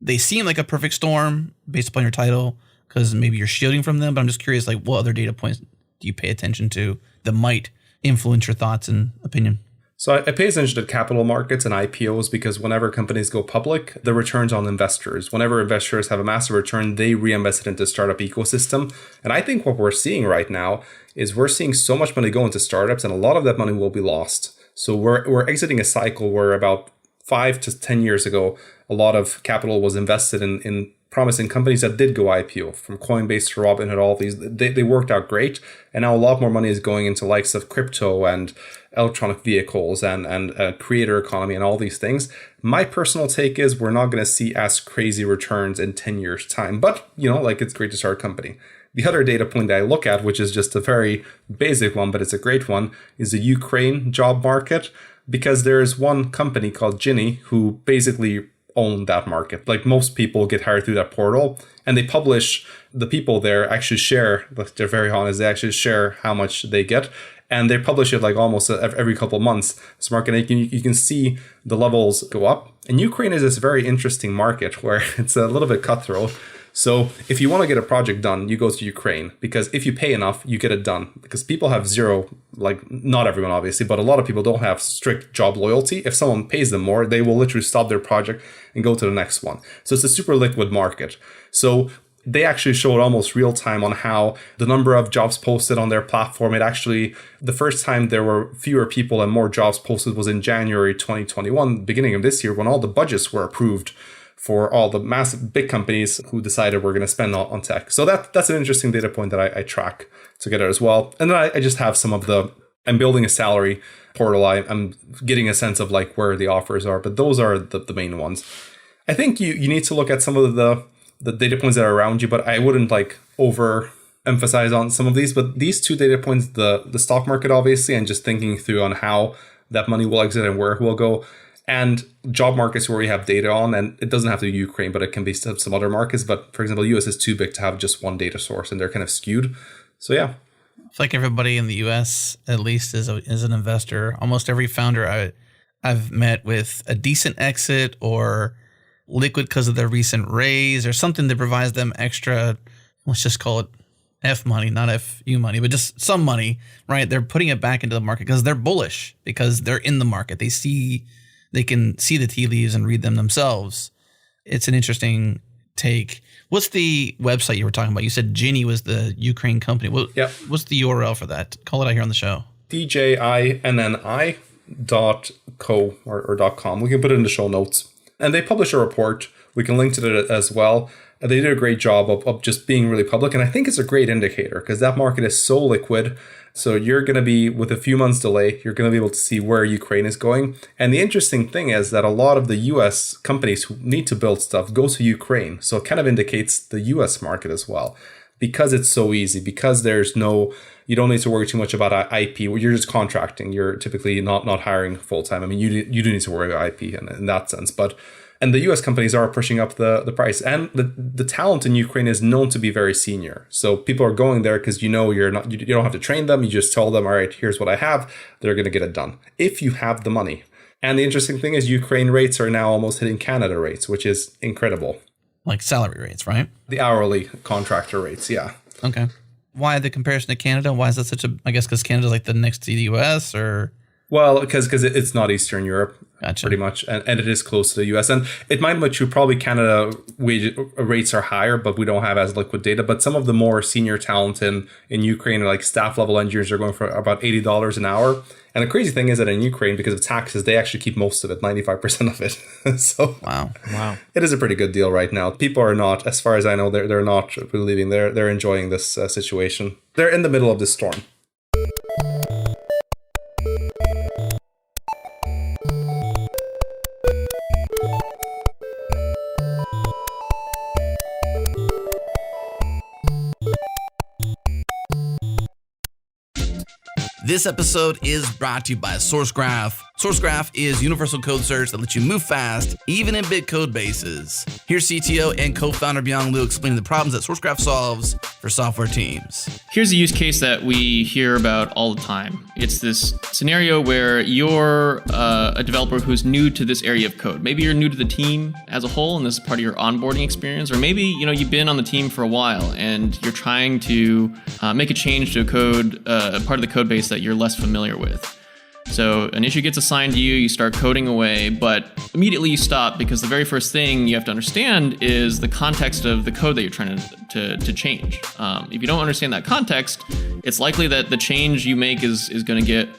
they seem like a perfect storm based upon your title because maybe you're shielding from them, but I'm just curious, like, what other data points do you pay attention to that might influence your thoughts and opinion? So I pay attention to capital markets and IPOs because whenever companies go public, the returns on investors, whenever investors have a massive return, they reinvest it into startup ecosystem. And I think what we're seeing right now is we're seeing so much money go into startups, and a lot of that money will be lost. So we're exiting a cycle where about 5 to 10 years ago, a lot of capital was invested in promising companies that did go IPO, from Coinbase to Robinhood, all these. They worked out great. And now a lot more money is going into likes of crypto and electronic vehicles and creator economy and all these things. My personal take is we're not going to see as crazy returns in 10 years time, but it's great to start a company. The other data point that I look at, which is just a very basic one, but it's a great one, is the Ukraine job market, because there is one company called Gini who basically own that market. Like, most people get hired through that portal, and they publish, the people there actually share, they're very honest, they actually share how much they get. And they publish it like almost every couple of months. So market, you can see the levels go up. And Ukraine is this very interesting market where it's a little bit cutthroat. So if you want to get a project done, you go to Ukraine, because if you pay enough, you get it done. Because people have zero, like, not everyone obviously, but a lot of people don't have strict job loyalty. If someone pays them more, they will literally stop their project and go to the next one. So it's a super liquid market. So they actually showed almost real time on how the number of jobs posted on their platform, the first time there were fewer people and more jobs posted was in January 2021, beginning of this year, when all the budgets were approved for all the massive big companies who decided we're going to spend on tech. So that's an interesting data point that I track together as well. And then I just have I'm building a salary portal. I'm getting a sense of like where the offers are, but those are the main ones. I think you need to look at some of the data points that are around you, but I wouldn't like overemphasize on some of these. But these two data points, the stock market, obviously, and just thinking through on how that money will exit and where it will go, and job markets where we have data on, and it doesn't have to be Ukraine, but it can be some other markets. But for example, US is too big to have just one data source, and they're kind of skewed. So yeah. I feel like everybody in the US, at least, is an investor. Almost every founder I've met with a decent exit or liquid because of their recent raise or something that provides them extra, let's just call it F money, not FU money, but just some money, right? They're putting it back into the market because they're bullish, because they're in the market. They can see the tea leaves and read them themselves. It's an interesting take. What's the website you were talking about? You said Gini was the Ukraine company. Yeah. What's the URL for that? Call it out here on the show. DJINNI.co or .com. We can put it in the show notes. And they publish a report. We can link to it as well. They did a great job of just being really public. And I think it's a great indicator because that market is so liquid. So you're going to be, with a few months delay, you're going to be able to see where Ukraine is going. And the interesting thing is that a lot of the US companies who need to build stuff go to Ukraine. So it kind of indicates the US market as well, because it's so easy, because you don't need to worry too much about IP. You're just contracting. You're typically not hiring full time. I mean, you do need to worry about IP in that sense, and the US companies are pushing up the price, and the talent in Ukraine is known to be very senior. So people are going there because you don't have to train them. You just tell them, all right, here's what I have. They're going to get it done if you have the money. And the interesting thing is Ukraine rates are now almost hitting Canada rates, which is incredible. Like salary rates, right? The hourly contractor rates, yeah. Okay. Why the comparison to Canada? Why is that such a? I guess because Canada's like the next to the US, or? Well, because it's not Eastern Europe. Gotcha. Pretty much. And it is close to the US. And it might be true, probably Canada wage rates are higher, but we don't have as liquid data. But some of the more senior talent in Ukraine, like staff level engineers, are going for about $80 an hour. And the crazy thing is that in Ukraine, because of taxes, they actually keep most of it, 95% of it. So Wow. It is a pretty good deal right now. People are not, as far as I know, they're not really leaving. They're enjoying this situation. They're in the middle of this storm. This episode is brought to you by SourceGraph. SourceGraph is universal code search that lets you move fast, even in big code bases. Here's CTO and co-founder Byung Liu explaining the problems that SourceGraph solves for software teams. Here's a use case that we hear about all the time. It's this scenario where you're a developer who's new to this area of code. Maybe you're new to the team as a whole, and this is part of your onboarding experience. Or maybe you've been on the team for a while, and you're trying to make a change to a code, part of the code base that you're less familiar with. So an issue gets assigned to you, you start coding away, but immediately you stop because the very first thing you have to understand is the context of the code that you're trying to change. If you don't understand that context, it's likely that the change you make is going to get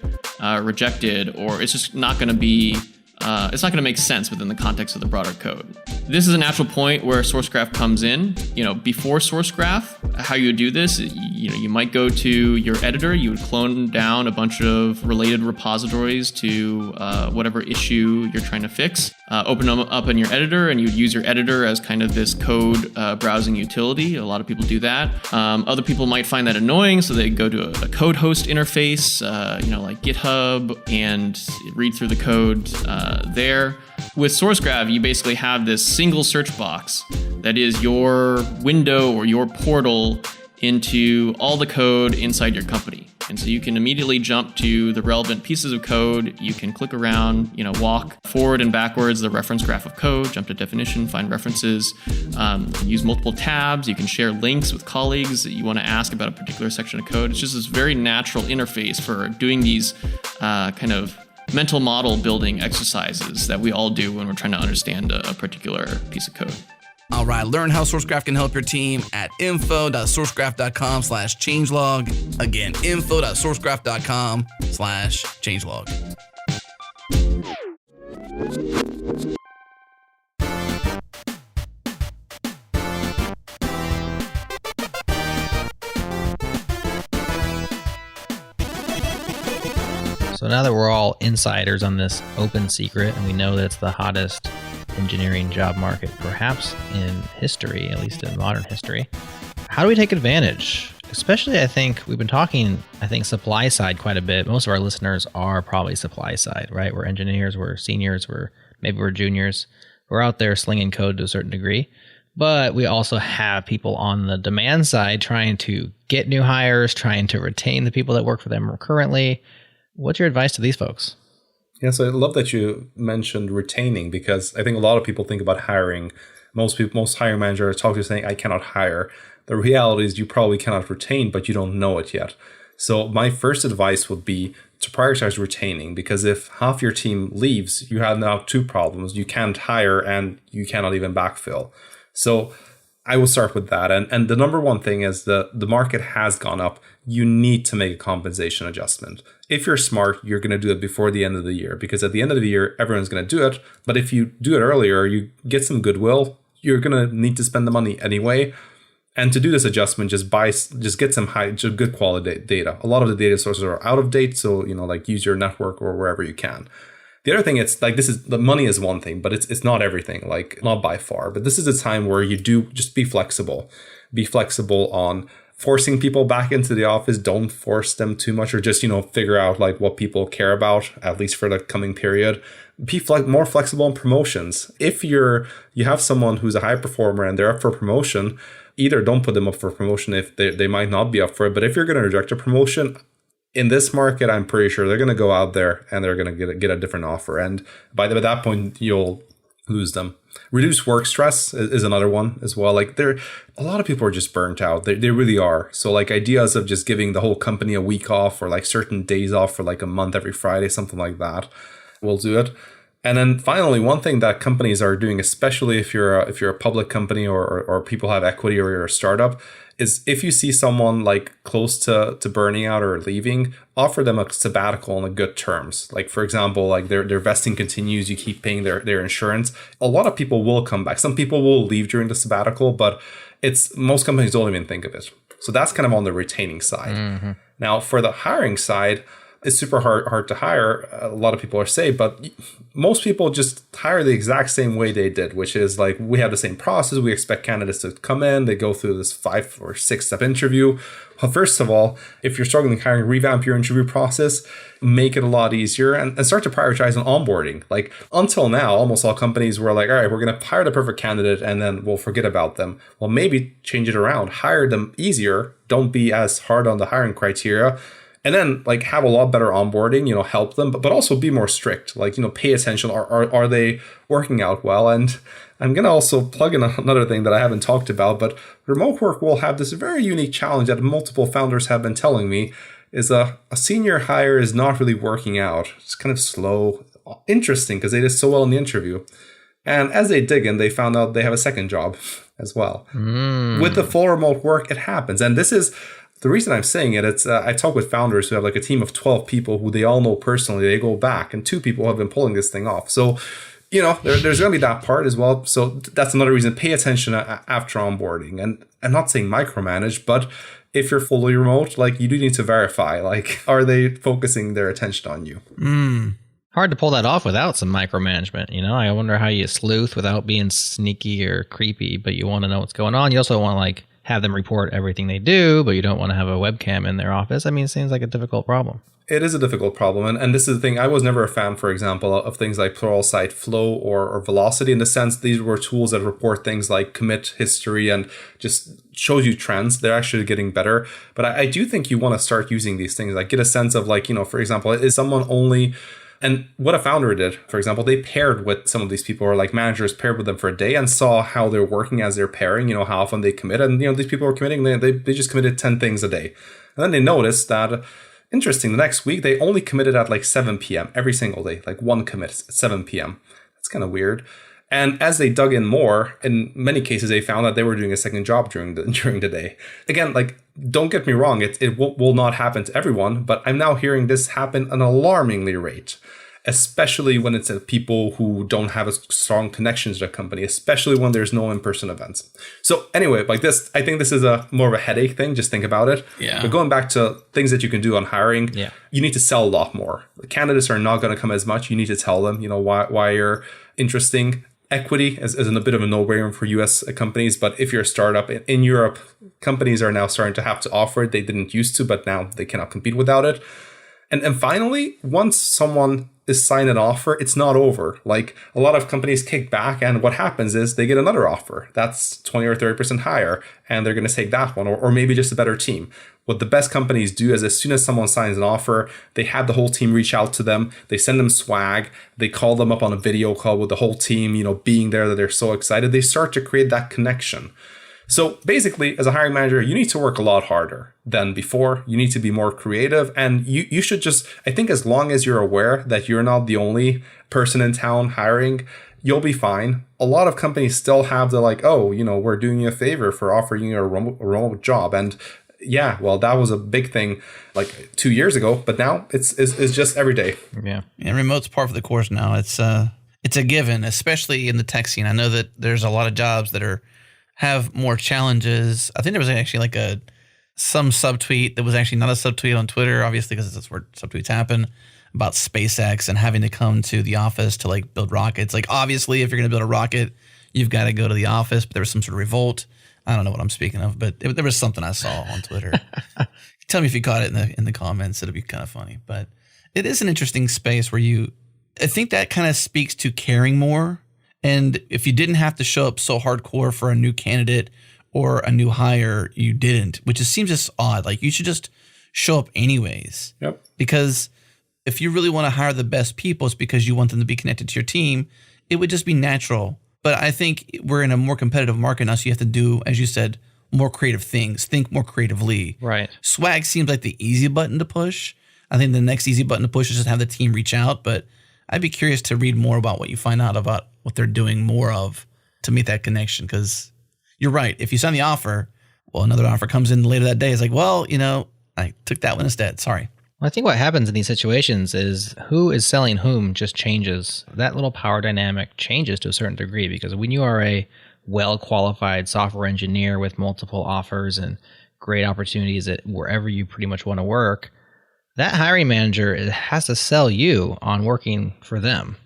rejected, or it's just not going to be it's not going to make sense within the context of the broader code. This is a natural point where SourceGraph comes in. Before SourceGraph, how you would do this, you might go to your editor, you would clone down a bunch of related repositories to whatever issue you're trying to fix, open them up in your editor, and you would use your editor as kind of this code browsing utility. A lot of people do that. Other people might find that annoying, so they go to a code host interface, like GitHub, and read through the code there. With SourceGraph, you basically have this single search box that is your window or your portal into all the code inside your company. And so you can immediately jump to the relevant pieces of code. You can click around, walk forward and backwards the reference graph of code, jump to definition, find references, use multiple tabs. You can share links with colleagues that you want to ask about a particular section of code. It's just this very natural interface for doing these kind of mental model building exercises that we all do when we're trying to understand a particular piece of code. All right, learn how SourceGraph can help your team at info.sourcegraph.com/changelog. Again, info.sourcegraph.com/changelog. So now that we're all insiders on this open secret, and we know that it's the hottest engineering job market perhaps in history, at least in modern history, how do we take advantage? Especially, I think we've been talking, supply side quite a bit. Most of our listeners are probably supply side, right? We're engineers, we're seniors, maybe we're juniors. We're out there slinging code to a certain degree. But we also have people on the demand side trying to get new hires, trying to retain the people that work for them currently. What's your advice to these folks? Yes, I love that you mentioned retaining, because I think a lot of people think about hiring. Most hiring managers talk to you saying, I cannot hire. The reality is you probably cannot retain, but you don't know it yet. So my first advice would be to prioritize retaining, because if half your team leaves, you have now two problems. You can't hire and you cannot even backfill. So I will start with that. And the number one thing is the market has gone up. You need to make a compensation adjustment. If you're smart, you're going to do it before the end of the year, because at the end of the year, everyone's going to do it. But if you do it earlier, you get some goodwill, you're going to need to spend the money anyway. And to do this adjustment, just get some good quality data. A lot of the data sources are out of date. So, use your network or wherever you can. The other thing, it's like, the money is one thing, but it's not everything, not by far. But this is a time where you do just be flexible. Be flexible on forcing people back into the office. Don't force them too much, or just, figure out what people care about, at least for the coming period. Be more flexible on promotions. If you have someone who's a high performer and they're up for promotion, either don't put them up for promotion if they might not be up for it. But if you're going to reject a promotion, in this market, I'm pretty sure they're going to go out there and they're going to get a different offer. And by that point, you'll lose them. Reduce work stress is another one as well. A lot of people are just burnt out. They really are. So ideas of just giving the whole company a week off, or certain days off for a month every Friday, something like that, will do it. And then finally, one thing that companies are doing, especially if you're a public company or people have equity or you're a startup, is if you see someone like close to burning out or leaving, offer them a sabbatical on a good terms. Like, for example, like their vesting continues, you keep paying their insurance. A lot of people will come back. Some people will leave during the sabbatical, but most companies don't even think of it. So that's kind of on the retaining side. Mm-hmm. Now, for the hiring side, it's super hard to hire, a lot of people are saying, but most people just hire the exact same way they did, which is like, we have the same process. We expect candidates to come in, they go through this 5 or 6 step interview. Well, first of all, if you're struggling hiring, revamp your interview process, make it a lot easier and start to prioritize on onboarding. Like, until now, almost all companies were like, all right, we're going to hire the perfect candidate and then we'll forget about them. Well, maybe change it around, hire them easier. Don't be as hard on the hiring criteria. And then like have a lot better onboarding, help them, but also be more strict, like, pay attention. Are they working out well? And I'm going to also plug in another thing that I haven't talked about, but remote work will have this very unique challenge that multiple founders have been telling me is a senior hire is not really working out. It's kind of slow, interesting because they did so well in the interview. And as they dig in, they found out they have a second job as well. With the full remote work, it happens. And this is the reason I'm saying it. It's I talk with founders who have like a team of 12 people who they all know personally. They go back and 2 people have been pulling this thing off. So, there's going to be that part as well. So that's another reason. Pay attention after onboarding. And I'm not saying micromanage, but if you're fully remote, like you do need to verify, like, are they focusing their attention on you? Hard to pull that off without some micromanagement. I wonder how you sleuth without being sneaky or creepy, but you want to know what's going on. You also want to like have them report everything they do, but you don't want to have a webcam in their office. I mean, it seems like a difficult problem. It is a difficult problem. And this is the thing. I was never a fan, for example, of things like Pluralsight Flow or Velocity, in the sense these were tools that report things like commit history and just shows you trends. They're actually getting better. But I do think you want to start using these things. Like get a sense of like, for example, is someone only... And what a founder did, for example, they paired with some of these people, or like managers paired with them for a day and saw how they're working as they're pairing, how often they commit. And, these people were committing, they just committed 10 things a day. And then they noticed that, interesting, the next week, they only committed at like 7 p.m. every single day, like one commit at 7 p.m. That's kind of weird. And as they dug in more, in many cases, they found that they were doing a second job during the day. Again, like, don't get me wrong, it will not happen to everyone, but I'm now hearing this happen at an alarmingly rate, especially when it's people who don't have a strong connections to a company, especially when there's no in-person events. So anyway, like this, I think this is more of a headache thing. Just think about it. Yeah. But going back to things that you can do on hiring, you need to sell a lot more. The candidates are not going to come as much. You need to tell them, why you're interesting. Equity is a bit of a no-brainer for US companies, but if you're a startup in Europe, companies are now starting to have to offer it. They didn't used to, but now they cannot compete without it. And finally, once someone is signed an offer, it's not over. Like a lot of companies kick back, and what happens is they get another offer that's 20 or 30% higher, and they're going to take that one, or maybe just a better team. What the best companies do is as soon as someone signs an offer, they have the whole team reach out to them. They send them swag. They call them up on a video call with the whole team, being there, that they're so excited. They start to create that connection. So basically, as a hiring manager, you need to work a lot harder than before. You need to be more creative. And you should just, I think as long as you're aware that you're not the only person in town hiring, you'll be fine. A lot of companies still have the like, we're doing you a favor for offering you a remote job. And yeah, well, that was a big thing like 2 years ago, but now it's just every day. Yeah. And remote's par for the course now. It's a given, especially in the tech scene. I know that there's a lot of jobs that have more challenges. I think there was actually like some subtweet that was actually not a subtweet on Twitter, obviously, because that's where subtweets happen, about SpaceX and having to come to the office to like build rockets. Like obviously, if you're going to build a rocket, you've got to go to the office. But there was some sort of revolt. I don't know what I'm speaking of, but there was something I saw on Twitter. Tell me if you caught it in the comments. It'll be kind of funny. But it is an interesting space where I think that kind of speaks to caring more. And if you didn't have to show up so hardcore for a new candidate or a new hire, you didn't, which seems just odd. Like you should just show up anyways. Yep. Because if you really want to hire the best people, it's because you want them to be connected to your team. It would just be natural. But I think we're in a more competitive market now, so you have to do, as you said, more creative things, think more creatively. Right. Swag seems like the easy button to push. I think the next easy button to push is just have the team reach out. But I'd be curious to read more about what you find out about what they're doing more of to meet that connection. Because you're right. If you sign the offer, well, another offer comes in later that day. It's like, well, I took that one instead. Sorry. Well, I think what happens in these situations is who is selling whom just changes. That little power dynamic changes to a certain degree, because when you are a well-qualified software engineer with multiple offers and great opportunities at wherever you pretty much want to work, that hiring manager has to sell you on working for them.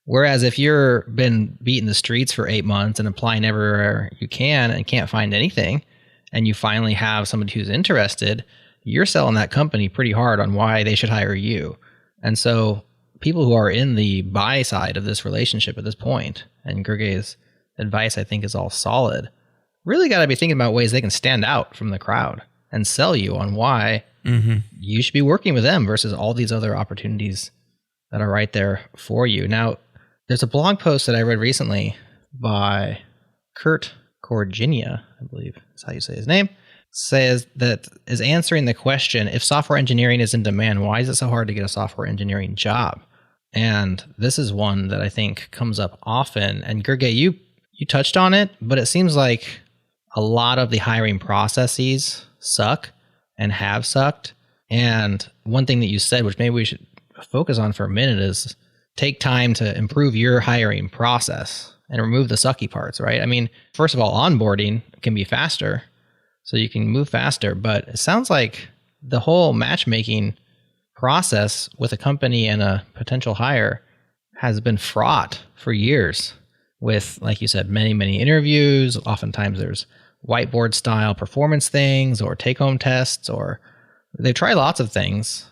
Whereas if you're been beating the streets for 8 months and applying everywhere you can and can't find anything, and you finally have somebody who's interested, you're selling that company pretty hard on why they should hire you. And so people who are in the buy side of this relationship at this point, and Gergely's advice I think is all solid, really got to be thinking about ways they can stand out from the crowd and sell you on why you should be working with them versus all these other opportunities that are right there for you. Now, there's a blog post that I read recently by Kurt Korginia, I believe is how you say his name, says that is answering the question, if software engineering is in demand, why is it so hard to get a software engineering job? And this is one that I think comes up often. And Gergely, you touched on it, but it seems like a lot of the hiring processes suck and have sucked. And one thing that you said, which maybe we should focus on for a minute, is take time to improve your hiring process and remove the sucky parts, right? I mean, first of all, onboarding can be faster, so you can move faster, but it sounds like the whole matchmaking process with a company and a potential hire has been fraught for years with, like you said, many, many interviews. Oftentimes there's whiteboard style performance things or take home tests, or they try lots of things.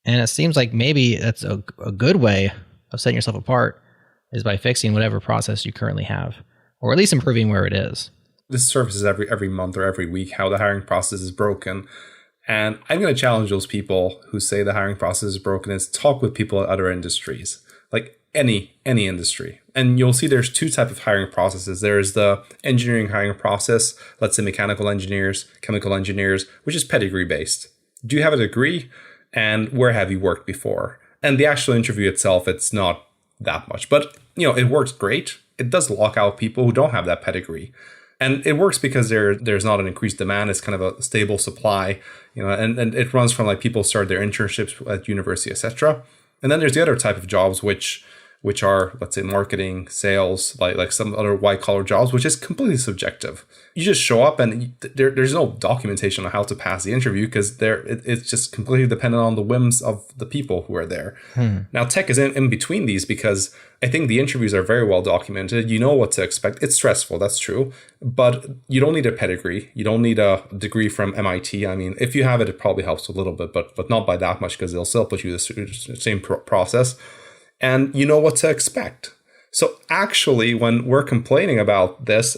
And it seems like maybe that's a good way of setting yourself apart is by fixing whatever process you currently have, or at least improving where it is. This surfaces every month or every week how the hiring process is broken. And I'm going to challenge those people who say the hiring process is broken is talk with people at other industries, like any industry. And you'll see there's two types of hiring processes. There's the engineering hiring process, let's say mechanical engineers, chemical engineers, which is pedigree based. Do you have a degree? And where have you worked before? And the actual interview itself, it's not that much, but it works great. It does lock out people who don't have that pedigree. And it works because there's not an increased demand. It's kind of a stable supply, and it runs from like people start their internships at university, etc. And then there's the other type of jobs, which are, let's say, marketing, sales, like some other white collar jobs, which is completely subjective. You just show up and there's no documentation on how to pass the interview because it's just completely dependent on the whims of the people who are there. Now, tech is in between these because I think the interviews are very well documented. You know what to expect. It's stressful, that's true. But you don't need a pedigree. You don't need a degree from MIT. I mean, if you have it, it probably helps a little bit, but not by that much because they'll still put you through the same process. And you know what to expect. So actually, when we're complaining about this,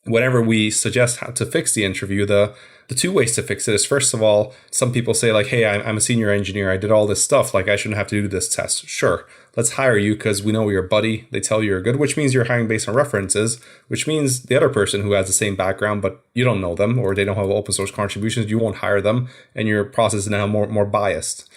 whenever we suggest how to fix the interview, the two ways to fix it is, first of all, some people say like, hey, I'm a senior engineer. I did all this stuff. Like I shouldn't have to do this test. Sure, let's hire you because we know you're a buddy. They tell you you're good, which means you're hiring based on references, which means the other person who has the same background, but you don't know them or they don't have open source contributions, you won't hire them and your process is now more biased.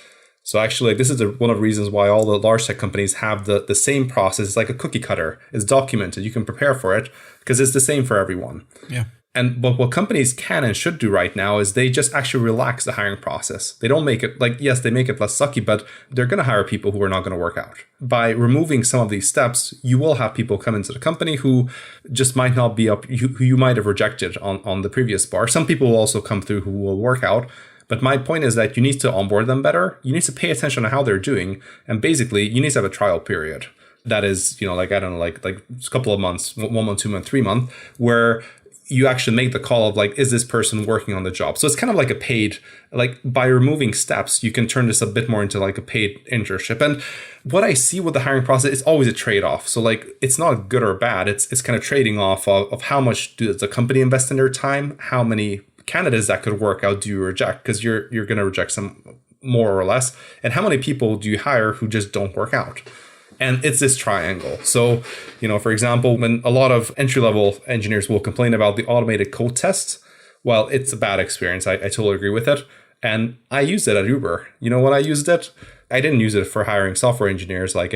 So actually, this is one of the reasons why all the large tech companies have the same process. It's like a cookie cutter. It's documented. You can prepare for it because it's the same for everyone. Yeah. And but what companies can and should do right now is they just actually relax the hiring process. They don't make it yes, they make it less sucky, but they're going to hire people who are not going to work out. By removing some of these steps, you will have people come into the company who just might not be up, who you might have rejected on the previous bar. Some people will also come through who will work out. But my point is that you need to onboard them better. You need to pay attention to how they're doing. And basically, you need to have a trial period. That is, like a couple of months, 1 month, 2 month, 3 month, where you actually make the call of is this person working on the job? So it's kind of like a paid, by removing steps, you can turn this a bit more into a paid internship. And what I see with the hiring process is always a trade-off. So it's not good or bad. It's kind of trading off of how much does the company invest in their time, how many candidates that could work out do you reject, because you're going to reject some more or less, and how many people do you hire who just don't work out. And it's this triangle. So, for example, when a lot of entry-level engineers will complain about the automated code tests, well, it's a bad experience. I totally agree with it. And I used it at Uber. When I used it, I didn't use it for hiring software engineers, like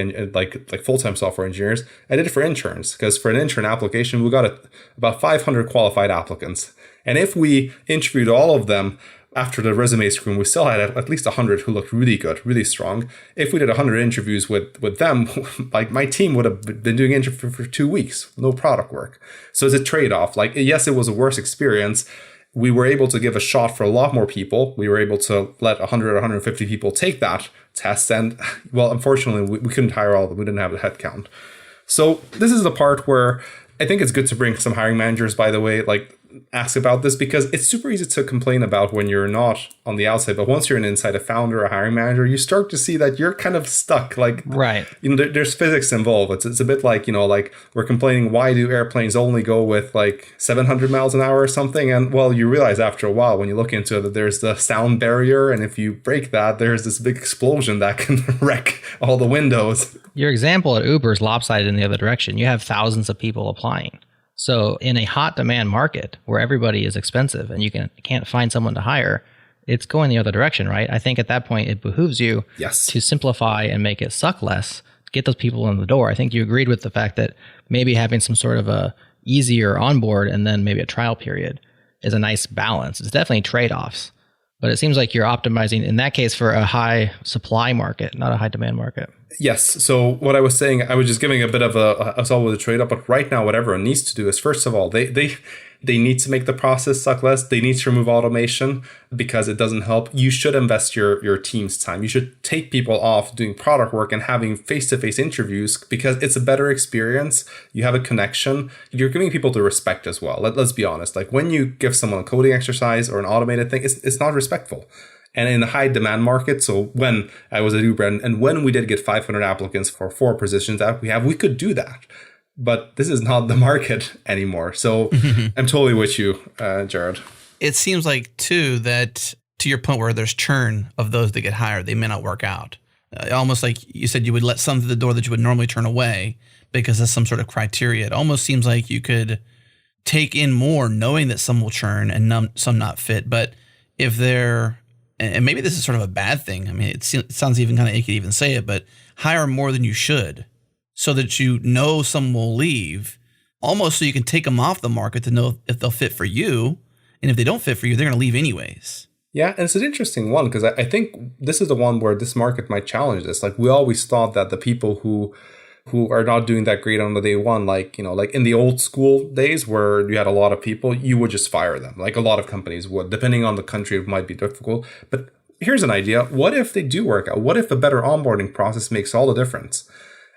full-time software engineers. I did it for interns, because for an intern application, we got about 500 qualified applicants. And if we interviewed all of them after the resume screen, we still had at least 100 who looked really good, really strong. If we did 100 interviews with them, like my team would have been doing interviews for 2 weeks, no product work. So it's a trade-off. Like, yes, it was a worse experience. We were able to give a shot for a lot more people. We were able to let 100 or 150 people take that test. And, well, unfortunately, we couldn't hire all of them. We didn't have the headcount. So this is the part where I think it's good to bring some hiring managers, by the way, like, ask about this, because it's super easy to complain about when you're not on the outside, but once you're an inside, a founder, a hiring manager, you start to see that you're kind of stuck. Like, right, there's physics involved. It's a bit like, like we're complaining, why do airplanes only go with like 700 miles an hour or something? And well, you realize after a while when you look into it that there's the sound barrier, and if you break that, there's this big explosion that can wreck all the windows. Your example at Uber is lopsided in the other direction. You have thousands of people applying. So in a hot demand market where everybody is expensive and you can't find someone to hire, it's going the other direction, right? I think at that point it behooves you to simplify and make it suck less, get those people in the door. I think you agreed with the fact that maybe having some sort of a easier onboard and then maybe a trial period is a nice balance. It's definitely trade-offs, but it seems like you're optimizing in that case for a high supply market, not a high demand market. Yes. So what I was saying, I was just giving a bit of a solve with a trade-off, but right now what everyone needs to do is, first of all, they need to make the process suck less. They need to remove automation because it doesn't help. You should invest your team's time. You should take people off doing product work and having face-to-face interviews because it's a better experience. You have a connection. You're giving people the respect as well. Let's be honest. Like when you give someone a coding exercise or an automated thing, it's not respectful. And in a high demand market, so when I was at Uber and when we did get 500 applicants for 4 positions that we could do that. But this is not the market anymore. So I'm totally with you, Jared. It seems like, too, that to your point where there's churn of those that get hired, they may not work out. Almost like you said, you would let some through the door that you would normally turn away because of some sort of criteria. It almost seems like you could take in more knowing that some will churn and some not fit. But if they're... And maybe this is sort of a bad thing. I mean, it sounds even kind of icky to even say it, but hire more than you should so that you know some will leave, almost so you can take them off the market to know if they'll fit for you. And if they don't fit for you, they're going to leave anyways. Yeah, and it's an interesting one because I think this is the one where this market might challenge this. Like we always thought that the people who are not doing that great on the day one, like in the old school days where you had a lot of people, you would just fire them. Like a lot of companies would. Depending on the country, it might be difficult. But here's an idea. What if they do work out? What if a better onboarding process makes all the difference?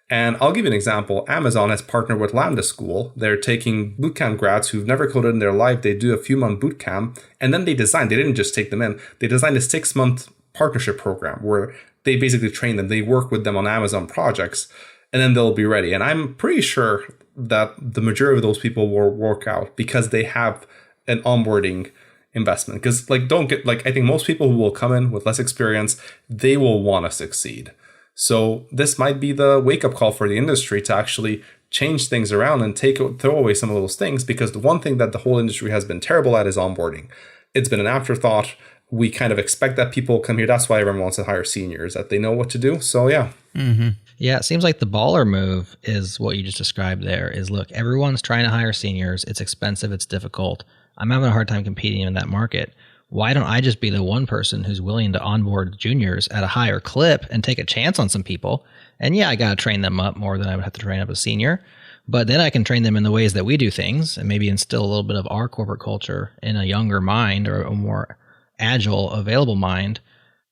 And I'll give you an example. Amazon has partnered with Lambda School. They're taking bootcamp grads who've never coded in their life. They do a few-month bootcamp, and then they didn't just take them in. They designed a 6-month partnership program where they basically train them. They work with them on Amazon projects, and then they'll be ready. And I'm pretty sure that the majority of those people will work out because they have an onboarding investment. Because I think most people who will come in with less experience, they will want to succeed. So this might be the wake-up call for the industry to actually change things around and throw away some of those things, because the one thing that the whole industry has been terrible at is onboarding. It's been an afterthought. We kind of expect that people come here. That's why everyone wants to hire seniors, that they know what to do. So yeah. Mm-hmm. Yeah, it seems like the baller move is what you just described there is, look, everyone's trying to hire seniors. It's expensive. It's difficult. I'm having a hard time competing in that market. Why don't I just be the one person who's willing to onboard juniors at a higher clip and take a chance on some people? And yeah, I got to train them up more than I would have to train up a senior. But then I can train them in the ways that we do things and maybe instill a little bit of our corporate culture in a younger mind or a more agile, available mind.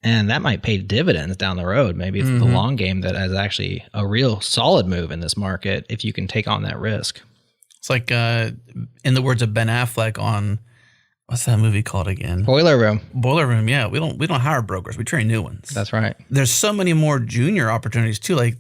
And that might pay dividends down the road. Maybe it's the long game that is actually a real solid move in this market if you can take on that risk. It's like, in the words of Ben Affleck on, what's that movie called again? Boiler Room. Boiler Room, yeah. We don't hire brokers. We train new ones. That's right. There's so many more junior opportunities too, like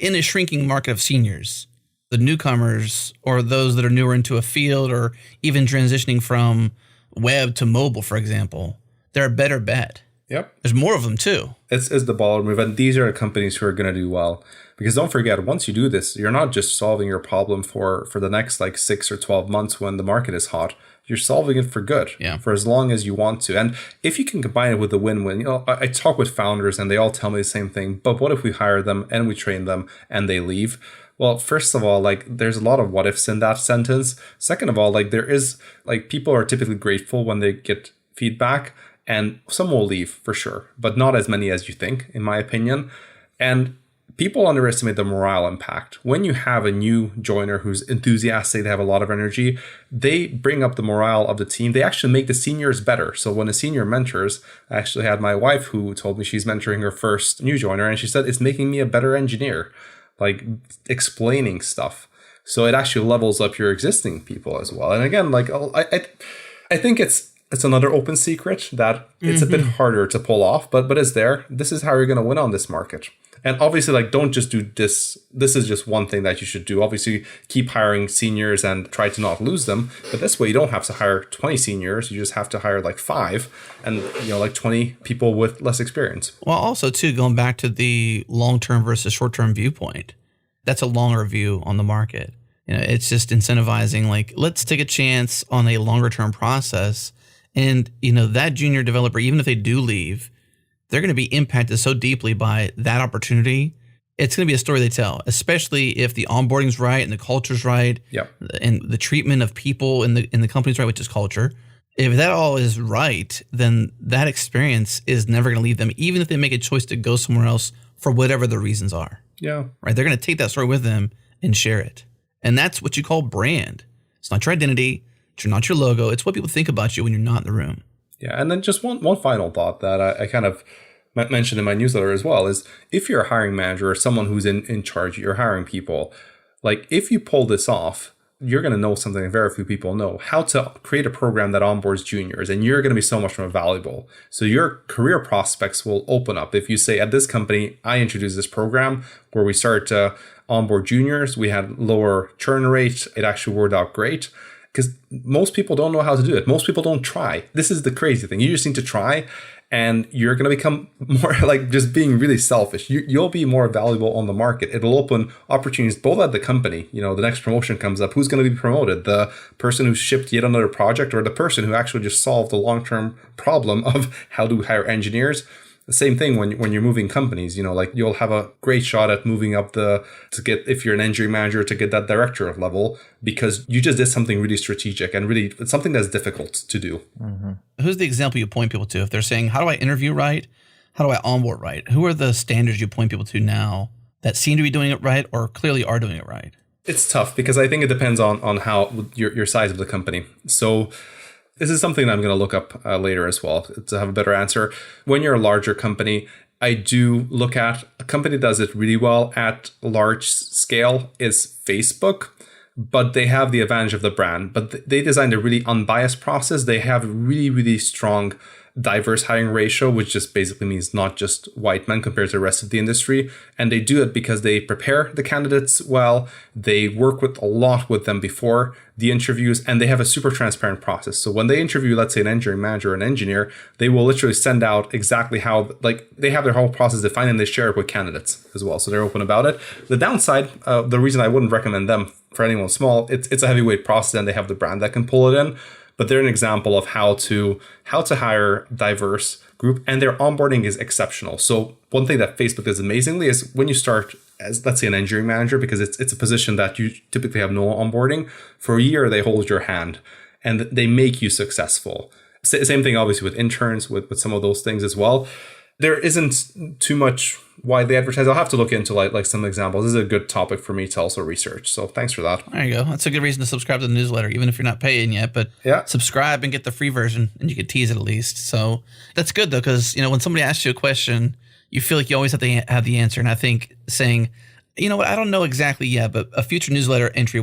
in a shrinking market of seniors. The newcomers or those that are newer into a field or even transitioning from web to mobile, for example, they're a better bet. Yep. There's more of them too. It's the baller move. And these are the companies who are going to do well. Because don't forget, once you do this, you're not just solving your problem for the next like 6 or 12 months when the market is hot. You're solving it for good, for as long as you want to. And if you can combine it with a win-win, I talk with founders and they all tell me the same thing. But what if we hire them and we train them and they leave? Well, first of all, like there's a lot of what ifs in that sentence. Second of all, like there is like people are typically grateful when they get feedback, and some will leave for sure, but not as many as you think, in my opinion. And people underestimate the morale impact. When you have a new joiner who's enthusiastic, they have a lot of energy, they bring up the morale of the team. They actually make the seniors better. So when a senior mentors, I actually had my wife who told me she's mentoring her first new joiner, and she said, it's making me a better engineer, like explaining stuff. So it actually levels up your existing people as well. And again, like I think it's another open secret that it's a bit harder to pull off, but it's there. This is how you're going to win on this market. And obviously, like, don't just do this. This is just one thing that you should do. Obviously, keep hiring seniors and try to not lose them. But this way, you don't have to hire 20 seniors. You just have to hire like 5 and, like 20 people with less experience. Well, also, too, going back to the long-term versus short-term viewpoint, that's a longer view on the market. It's just incentivizing, like, let's take a chance on a longer-term process. And, that junior developer, even if they do leave, they're going to be impacted so deeply by that opportunity. It's going to be a story they tell, especially if the onboarding's right and the culture's right, and the treatment of people in the company's right, which is culture. If that all is right, then that experience is never going to leave them, even if they make a choice to go somewhere else for whatever the reasons are. Yeah. Right. They're going to take that story with them and share it. And that's what you call brand. It's not your identity. It's not your logo. It's what people think about you when you're not in the room. Yeah, and then just one final thought that I kind of mentioned in my newsletter as well is if you're a hiring manager or someone who's in charge, you're hiring people, like if you pull this off, you're going to know something very few people know, how to create a program that onboards juniors, and you're going to be so much more valuable. So your career prospects will open up. If you say at this company, I introduced this program where we started to onboard juniors, we had lower churn rate, it actually worked out great. Because most people don't know how to do it. Most people don't try. This is the crazy thing. You just need to try, and you're going to become more like just being really selfish. You'll be more valuable on the market. It'll open opportunities both at the company. The next promotion comes up. Who's going to be promoted? The person who shipped yet another project, or the person who actually just solved the long-term problem of how to hire engineers? The same thing when you're moving companies, like you'll have a great shot at moving up if you're an engineering manager, to get that director level, because you just did something really strategic and really it's something that's difficult to do. Mm-hmm. Who's the example you point people to? If they're saying, how do I interview right? How do I onboard right? Who are the standards you point people to now that seem to be doing it right or clearly are doing it right? It's tough because I think it depends on how your size of the company. So this is something that I'm going to look up later as well to have a better answer. When you're a larger company, I do look at a company that does it really well at large scale is Facebook, but they have the advantage of the brand. But they designed a really unbiased process. They have a really, really strong diverse hiring ratio, which just basically means not just white men compared to the rest of the industry. And they do it because they prepare the candidates well. They work a lot with them before the interviews, and they have a super transparent process. So when they interview, let's say an engineering manager or an engineer, they will literally send out exactly how, like they have their whole process defined, and they share it with candidates as well. So they're open about it. The downside, the reason I wouldn't recommend them for anyone small, it's a heavyweight process, and they have the brand that can pull it in. But they're an example of how to hire diverse group, and their onboarding is exceptional. So one thing that Facebook does amazingly is when you start as, let's say, an engineering manager, because it's a position that you typically have no onboarding, for a year they hold your hand and they make you successful. Same thing obviously with interns, with some of those things as well. There isn't too much widely advertised. I'll have to look into like some examples. This is a good topic for me to also research. So thanks for that. There you go. That's a good reason to subscribe to the newsletter, even if you're not paying yet. But subscribe and get the free version, and you can tease it at least. So that's good though, because when somebody asks you a question, you feel like you always have to have the answer. And I think saying, what, I don't know exactly yet, but a future newsletter entry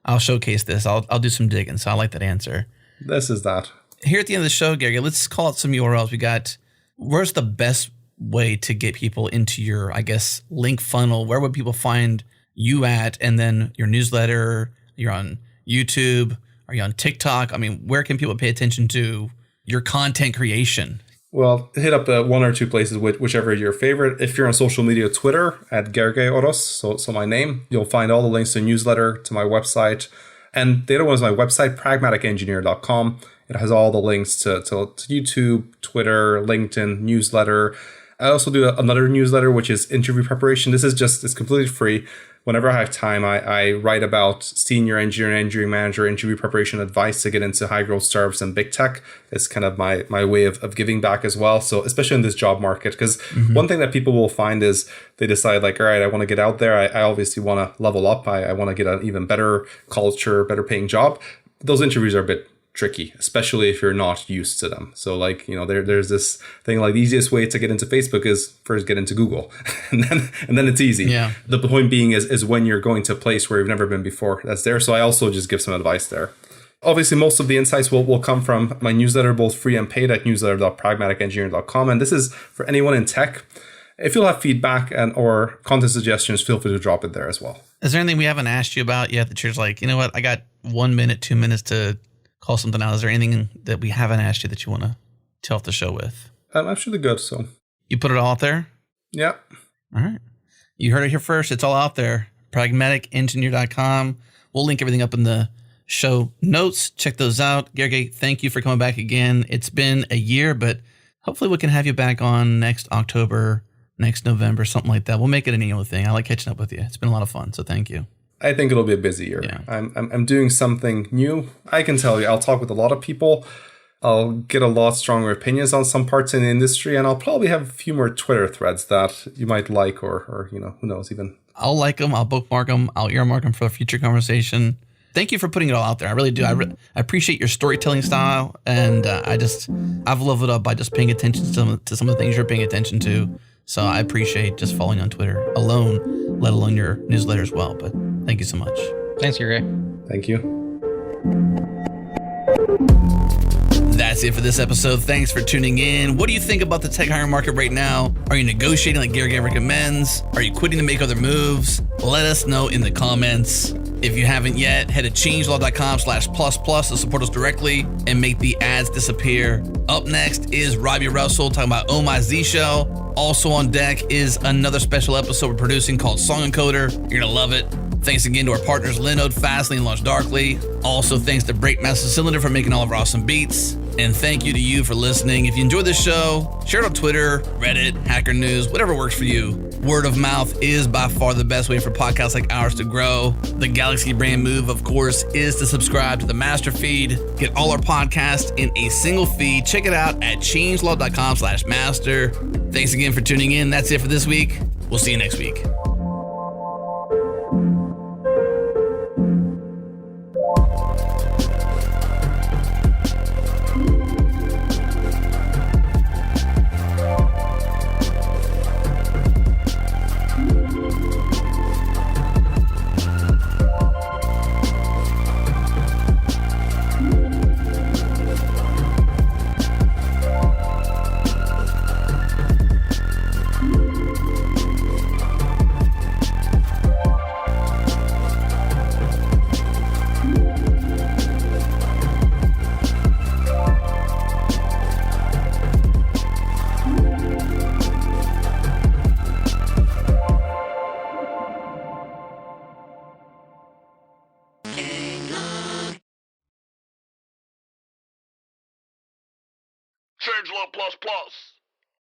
I'll showcase this. I'll do some digging. So I like that answer. This is that. Here at the end of the show, Gary, let's call out some URLs. We got. Where's the best way to get people into your, I guess, link funnel? Where would people find you at? And then your newsletter, you're on YouTube, are you on TikTok? I mean, where can people pay attention to your content creation? Well, hit up one or two places, whichever your favorite. If you're on social media, Twitter at Gergely Oros, so my name, you'll find all the links to the newsletter, to my website. And the other one is my website, pragmaticengineer.com. It has all the links to YouTube, Twitter, LinkedIn, newsletter. I also do another newsletter, which is interview preparation. It's completely free. Whenever I have time, I write about senior engineer and engineering manager interview preparation advice to get into high growth startups and big tech. It's kind of my way of giving back as well. So especially in this job market, because one thing that people will find is they decide like, all right, I want to get out there. I obviously want to level up. I want to get an even better culture, better paying job. Those interviews are a bit tricky, especially if you're not used to them. So like, there's this thing like the easiest way to get into Facebook is first get into Google and then it's easy. Yeah. The point being is when you're going to a place where you've never been before, that's there. So I also just give some advice there. Obviously, most of the insights will come from my newsletter, both free and paid at newsletter.pragmaticengineering.com. And this is for anyone in tech. If you'll have feedback or content suggestions, feel free to drop it there as well. Is there anything we haven't asked you about yet that you're just like, you know what, I got 1 minute, 2 minutes to call something out? Is there anything that we haven't asked you that you want to tell off the show with? I'm actually good, so. You put it all out there? Yeah. All right. You heard it here first. It's all out there. Pragmaticengineer.com. We'll link everything up in the show notes. Check those out. Gergely, thank you for coming back again. It's been a year, but hopefully we can have you back on next October, next November, something like that. We'll make it an annual thing. I like catching up with you. It's been a lot of fun, so thank you. I think it'll be a busy year. Yeah. I'm doing something new. I can tell you, I'll talk with a lot of people. I'll get a lot stronger opinions on some parts in the industry, and I'll probably have a few more Twitter threads that you might like, or who knows even. I'll like them. I'll bookmark them. I'll earmark them for a future conversation. Thank you for putting it all out there. I really do. I appreciate your storytelling style, and I've leveled up by just paying attention to some of the things you're paying attention to. So I appreciate just following on Twitter alone, let alone your newsletter as well. But thank you so much. Thanks, Gergely. Thank you. That's it for this episode. Thanks for tuning in. What do you think about the tech hiring market right now? Are you negotiating like Gergely recommends? Are you quitting to make other moves? Let us know in the comments. If you haven't yet, head to changelog.com/plus to support us directly and make the ads disappear. Up next is Robbie Russell talking about Oh My Z Show. Also on deck is another special episode we're producing called Song Encoder. You're going to love it. Thanks again to our partners Linode, Fastly, and Launch Darkly. Also thanks to Breakmaster Cylinder for making all of our awesome beats. And thank you to you for listening. If you enjoyed this show, share it on Twitter, Reddit, Hacker News, whatever works for you. Word of mouth is by far the best way for podcasts like ours to grow. The Galaxy brand move, of course, is to subscribe to the master feed. Get all our podcasts in a single feed. Check it out at changelog.com/master. Thanks again for tuning in. That's it for this week. We'll see you next week. Changelog++.